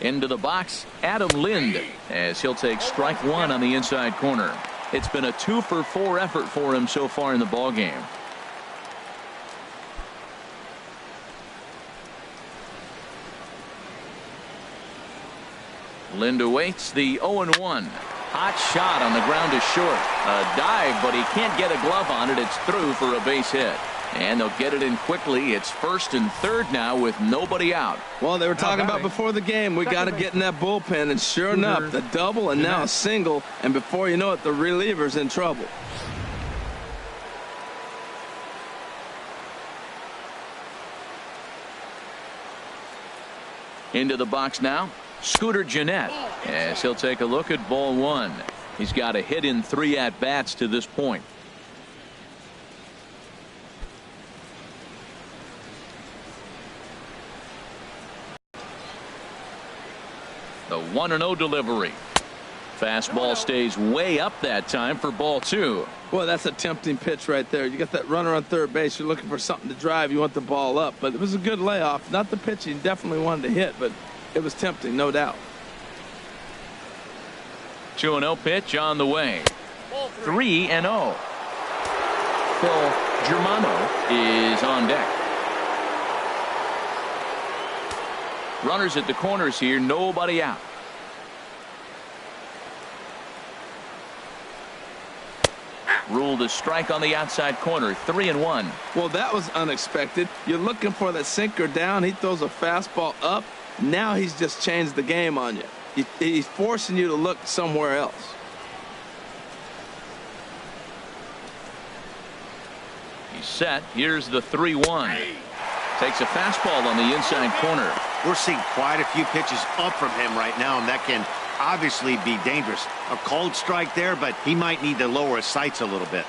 Into the box, Adam Lind, as he'll take strike 1 on the inside corner. It's been a 2 for 4 effort for him so far in the ballgame. Lind awaits the 0-1. Hot shot on the ground is short. A dive, but he can't get a glove on it. It's through for a base hit. And they'll get it in quickly. It's 1st and 3rd now with nobody out. Well, they were talking about before the game, we got to get in that bullpen, and sure enough, the double and now a single, and before you know it, the reliever's in trouble. Into the box now, Scooter Gennett, as he'll take a look at ball 1. He's got a hit in 3 at-bats to this point. The 1-0 delivery. Fastball stays way up that time for ball 2. Boy, that's a tempting pitch right there. You got that runner on third base. You're looking for something to drive. You want the ball up. But it was a good layoff. Not the pitch he definitely wanted to hit, but it was tempting, no doubt. 2-0 pitch on the way. Ball 3. 3-0. Phil Germano is on deck. Runners at the corners here, nobody out. Ruled a strike on the outside corner. 3-1. Well, that was unexpected. You're looking for that sinker down. He throws a fastball up. Now he's just changed the game on you. He's forcing you to look somewhere else. He's set. Here's the 3-1. Takes a fastball on the inside corner. We're seeing quite a few pitches up from him right now, and that can obviously be dangerous. A cold strike there, but he might need to lower his sights a little bit.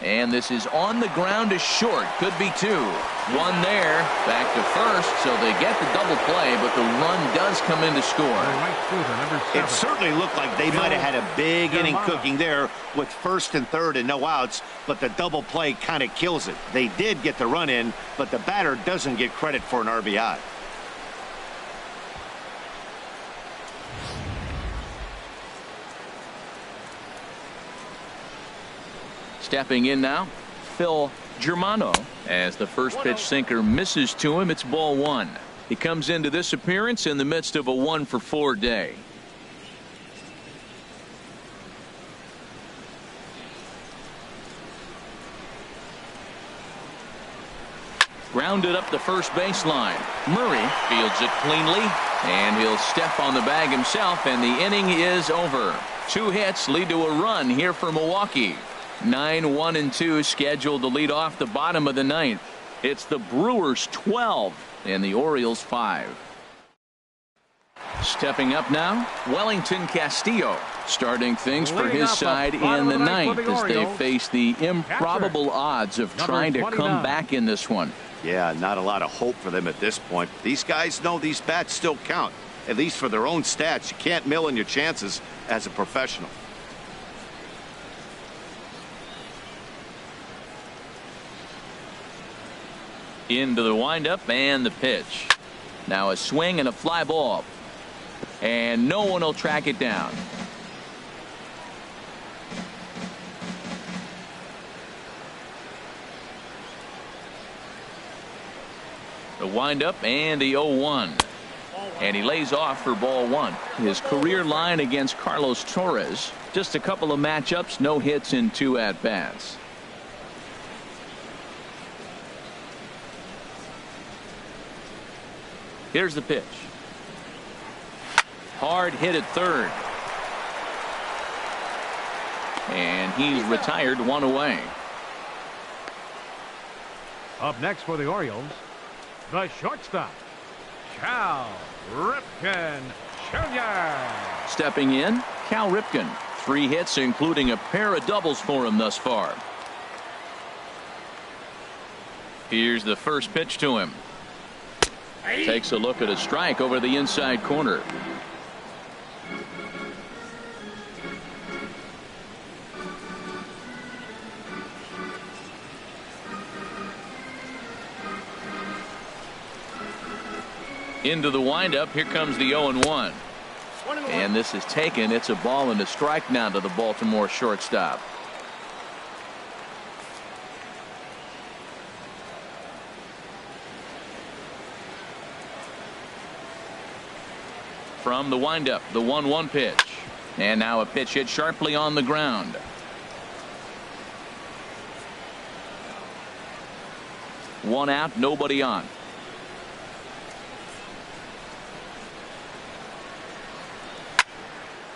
And this is on the ground to short. Could be 2. 1 there. Back to first, so they get the double play, but the run does come in to score. Right fielder, number 7. It certainly looked like they might have had a big inning cooking there with first and third and no outs, but the double play kind of kills it. They did get the run in, but the batter doesn't get credit for an RBI. Stepping in now, Phil Germano, as the first pitch sinker misses to him. It's ball 1. He comes into this appearance in the midst of a 1-for-4 day. Grounded up the first baseline. Murray fields it cleanly, and he'll step on the bag himself, and the inning is over. 2 hits lead to a run here for Milwaukee. 9-1-2 scheduled to lead off the bottom of the 9th. It's the Brewers 12 and the Orioles 5. Stepping up now, Wellington Castillo, starting things for his side in the 9th as they face the improbable odds of trying to come back in this one. Yeah, not a lot of hope for them at this point. These guys know these bats still count, at least for their own stats. You can't mill in your chances as a professional. Into the windup and the pitch. Now a swing and a fly ball. And no one will track it down. The windup and the 0-1. And he lays off for ball 1. His career line against Carlos Torres. Just a couple of matchups, no hits in 2 at-bats. Here's the pitch. Hard hit at third. And he's retired, 1 away. Up next for the Orioles, the shortstop, Cal Ripken Jr. Stepping in, Cal Ripken. 3 hits, including a pair of doubles for him thus far. Here's the first pitch to him. Takes a look at a strike over the inside corner. Into the windup. Here comes the 0-1. And this is taken. It's a ball and a strike now to the Baltimore shortstop. From the windup, the 1-1 pitch. And now a pitch hit sharply on the ground. One out, nobody on.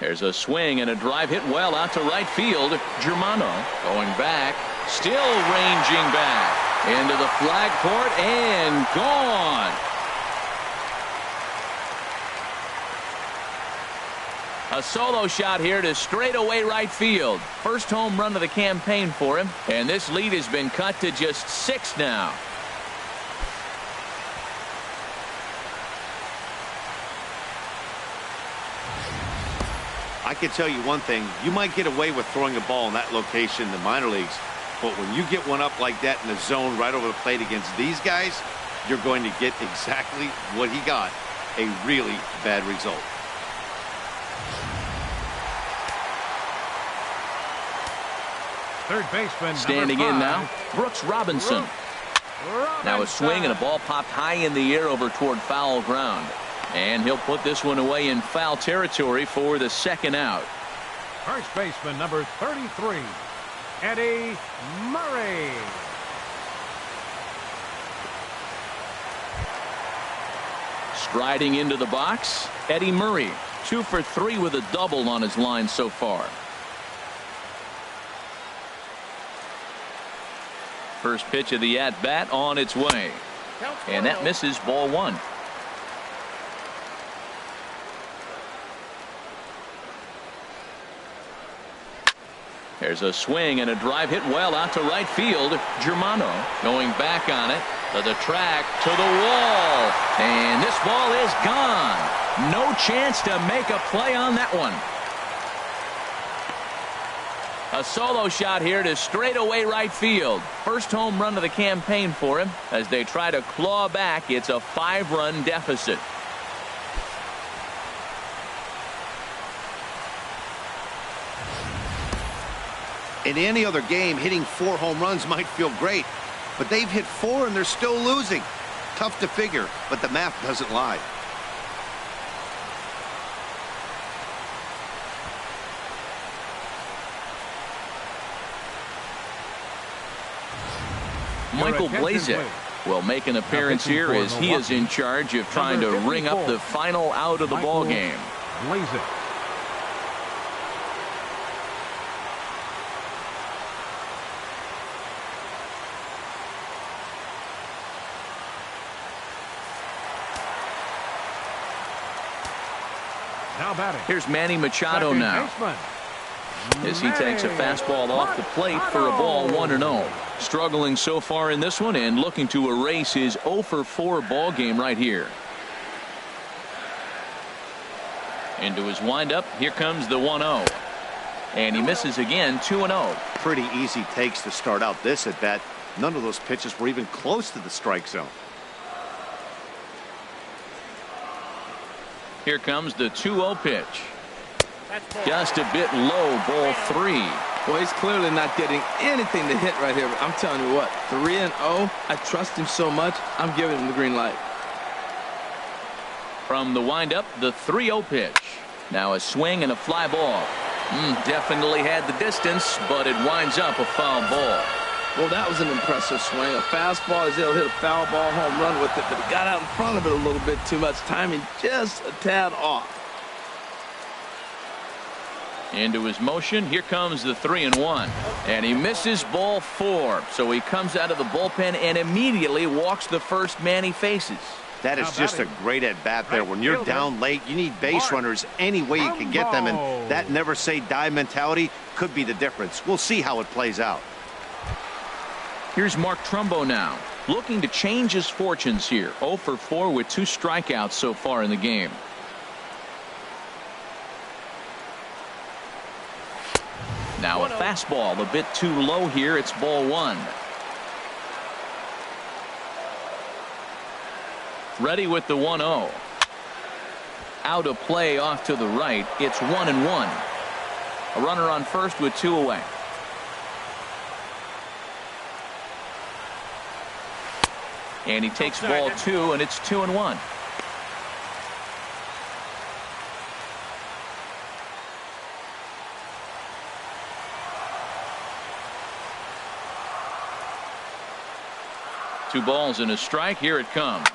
There's a swing and a drive hit well out to right field. Germano going back, still ranging back into the flag court and gone. A solo shot here to straightaway right field. First home run of the campaign for him, and this lead has been cut to just 6 now. I can tell you one thing. You might get away with throwing a ball in that location in the minor leagues, But when you get one up like that in the zone right over the plate against these guys, you're going to get exactly what he got, a really bad result. Third baseman, Standing in now, Brooks Robinson. Now a swing and a ball popped high in the air over toward foul ground. And he'll put this one away in foul territory for the second out. First baseman, number 33, Eddie Murray. Striding into the box, Eddie Murray, 2 for 3 with a double on his line so far. First pitch of the at-bat on its way. And that misses, ball 1. There's a swing and a drive hit well out to right field. Germano going back on it to the track, to the wall. And this ball is gone. No chance to make a play on that one. A solo shot here to straightaway right field. First home run of the campaign for him as they try to claw back. It's a 5-run deficit. In any other game, hitting 4 home runs might feel great, but they've hit 4 and they're still losing. Tough to figure, but the math doesn't lie. Michael Blazek will make an appearance here as he is in charge of trying to ring up the final out of the ball game. Blazek. Now batting. Here's Manny Machado now as he takes a fastball off the plate for a ball 1-0. Struggling so far in this one and looking to erase his 0 for 4 ball game right here. Into his windup. Here comes the 1-0. And he misses again. 2-0. Pretty easy takes to start out this at bat. None of those pitches were even close to the strike zone. Here comes the 2-0 pitch. Just a bit low, ball 3. Well, he's clearly not getting anything to hit right here. But I'm telling you what, 3-0. I trust him so much. I'm giving him the green light. From the windup, the 3-0 pitch. Now a swing and a fly ball. Definitely had the distance, but it winds up a foul ball. Well, that was an impressive swing. A fastball, he'll hit a foul ball home run with it, but he got out in front of it a little bit too much. Timing just a tad off. Into his motion. Here comes the 3-1. And he misses ball 4. So he comes out of the bullpen and immediately walks the first man he faces. That is just a great at-bat there. When you're down late, you need base runners any way you can get them. And that never say die mentality could be the difference. We'll see how it plays out. Here's Mark Trumbo now, looking to change his fortunes here. 0 for 4 with 2 strikeouts so far in the game. Now a fastball a bit too low here. It's ball 1. Ready with the 1-0. Out of play off to the right. It's 1-1. A runner on first with 2 away. And he takes ball 2, and it's 2-1. Two balls and a strike. Here it comes.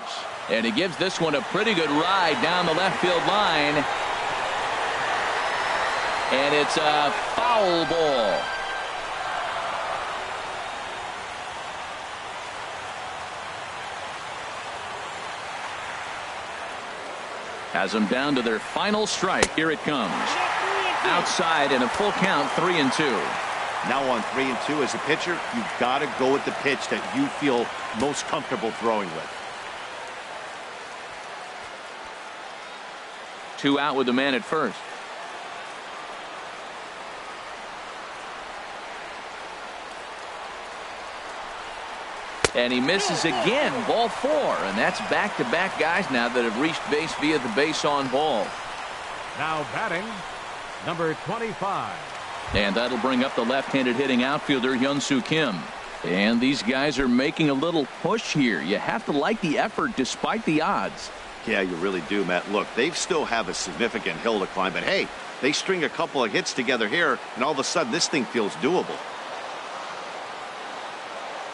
And he gives this one a pretty good ride down the left field line. And it's a foul ball. Has them down to their final strike. Here it comes. Outside and a full count, 3-2. Now on 3-2 as a pitcher, you've got to go with the pitch that you feel most comfortable throwing with. 2 out with the man at first. And he misses again, ball 4. And that's back-to-back guys now that have reached base via the base on ball. Now batting, number 25. And that'll bring up the left-handed hitting outfielder Hyun-Soo Kim. And these guys are making a little push here. You have to like the effort despite the odds. Yeah, you really do, Matt. Look, they still have a significant hill to climb, but hey, they string a couple of hits together here, and all of a sudden this thing feels doable.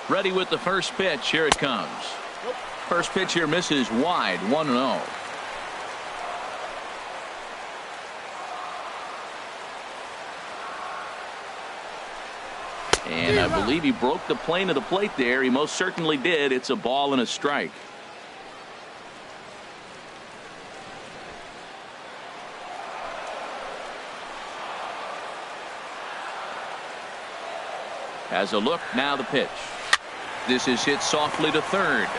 Ready with the first pitch. Here it comes. First pitch here misses wide, 1-0. And I believe he broke the plane of the plate there. He most certainly did. It's a ball and a strike. Has a look, now the pitch. This is hit softly to third.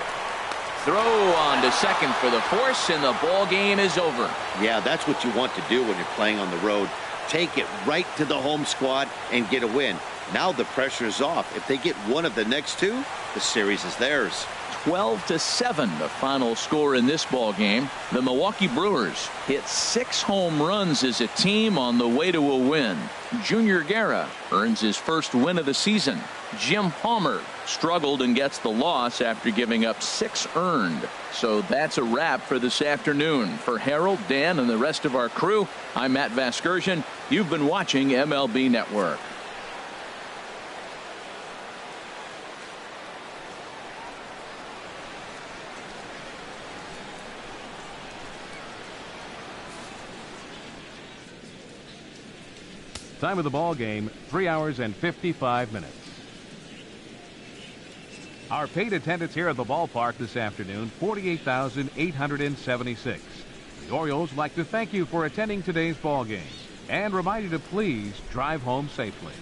Throw on to second for the force, and the ball game is over. Yeah, that's what you want to do when you're playing on the road. Take it right to the home squad and get a win. Now the pressure is off. If they get one of the next two, the series is theirs. 12-7, the final score in this ball game. The Milwaukee Brewers hit 6 home runs as a team on the way to a win. Junior Guerra earns his first win of the season. Jim Palmer struggled and gets the loss after giving up 6 earned. So that's a wrap for this afternoon. For Harold, Dan, and the rest of our crew, I'm Matt Vasgersian. You've been watching MLB Network. Time of the ball game, 3 hours and 55 minutes. Our paid attendance here at the ballpark this afternoon, 48,876. The Orioles would like to thank you for attending today's ball game and remind you to please drive home safely.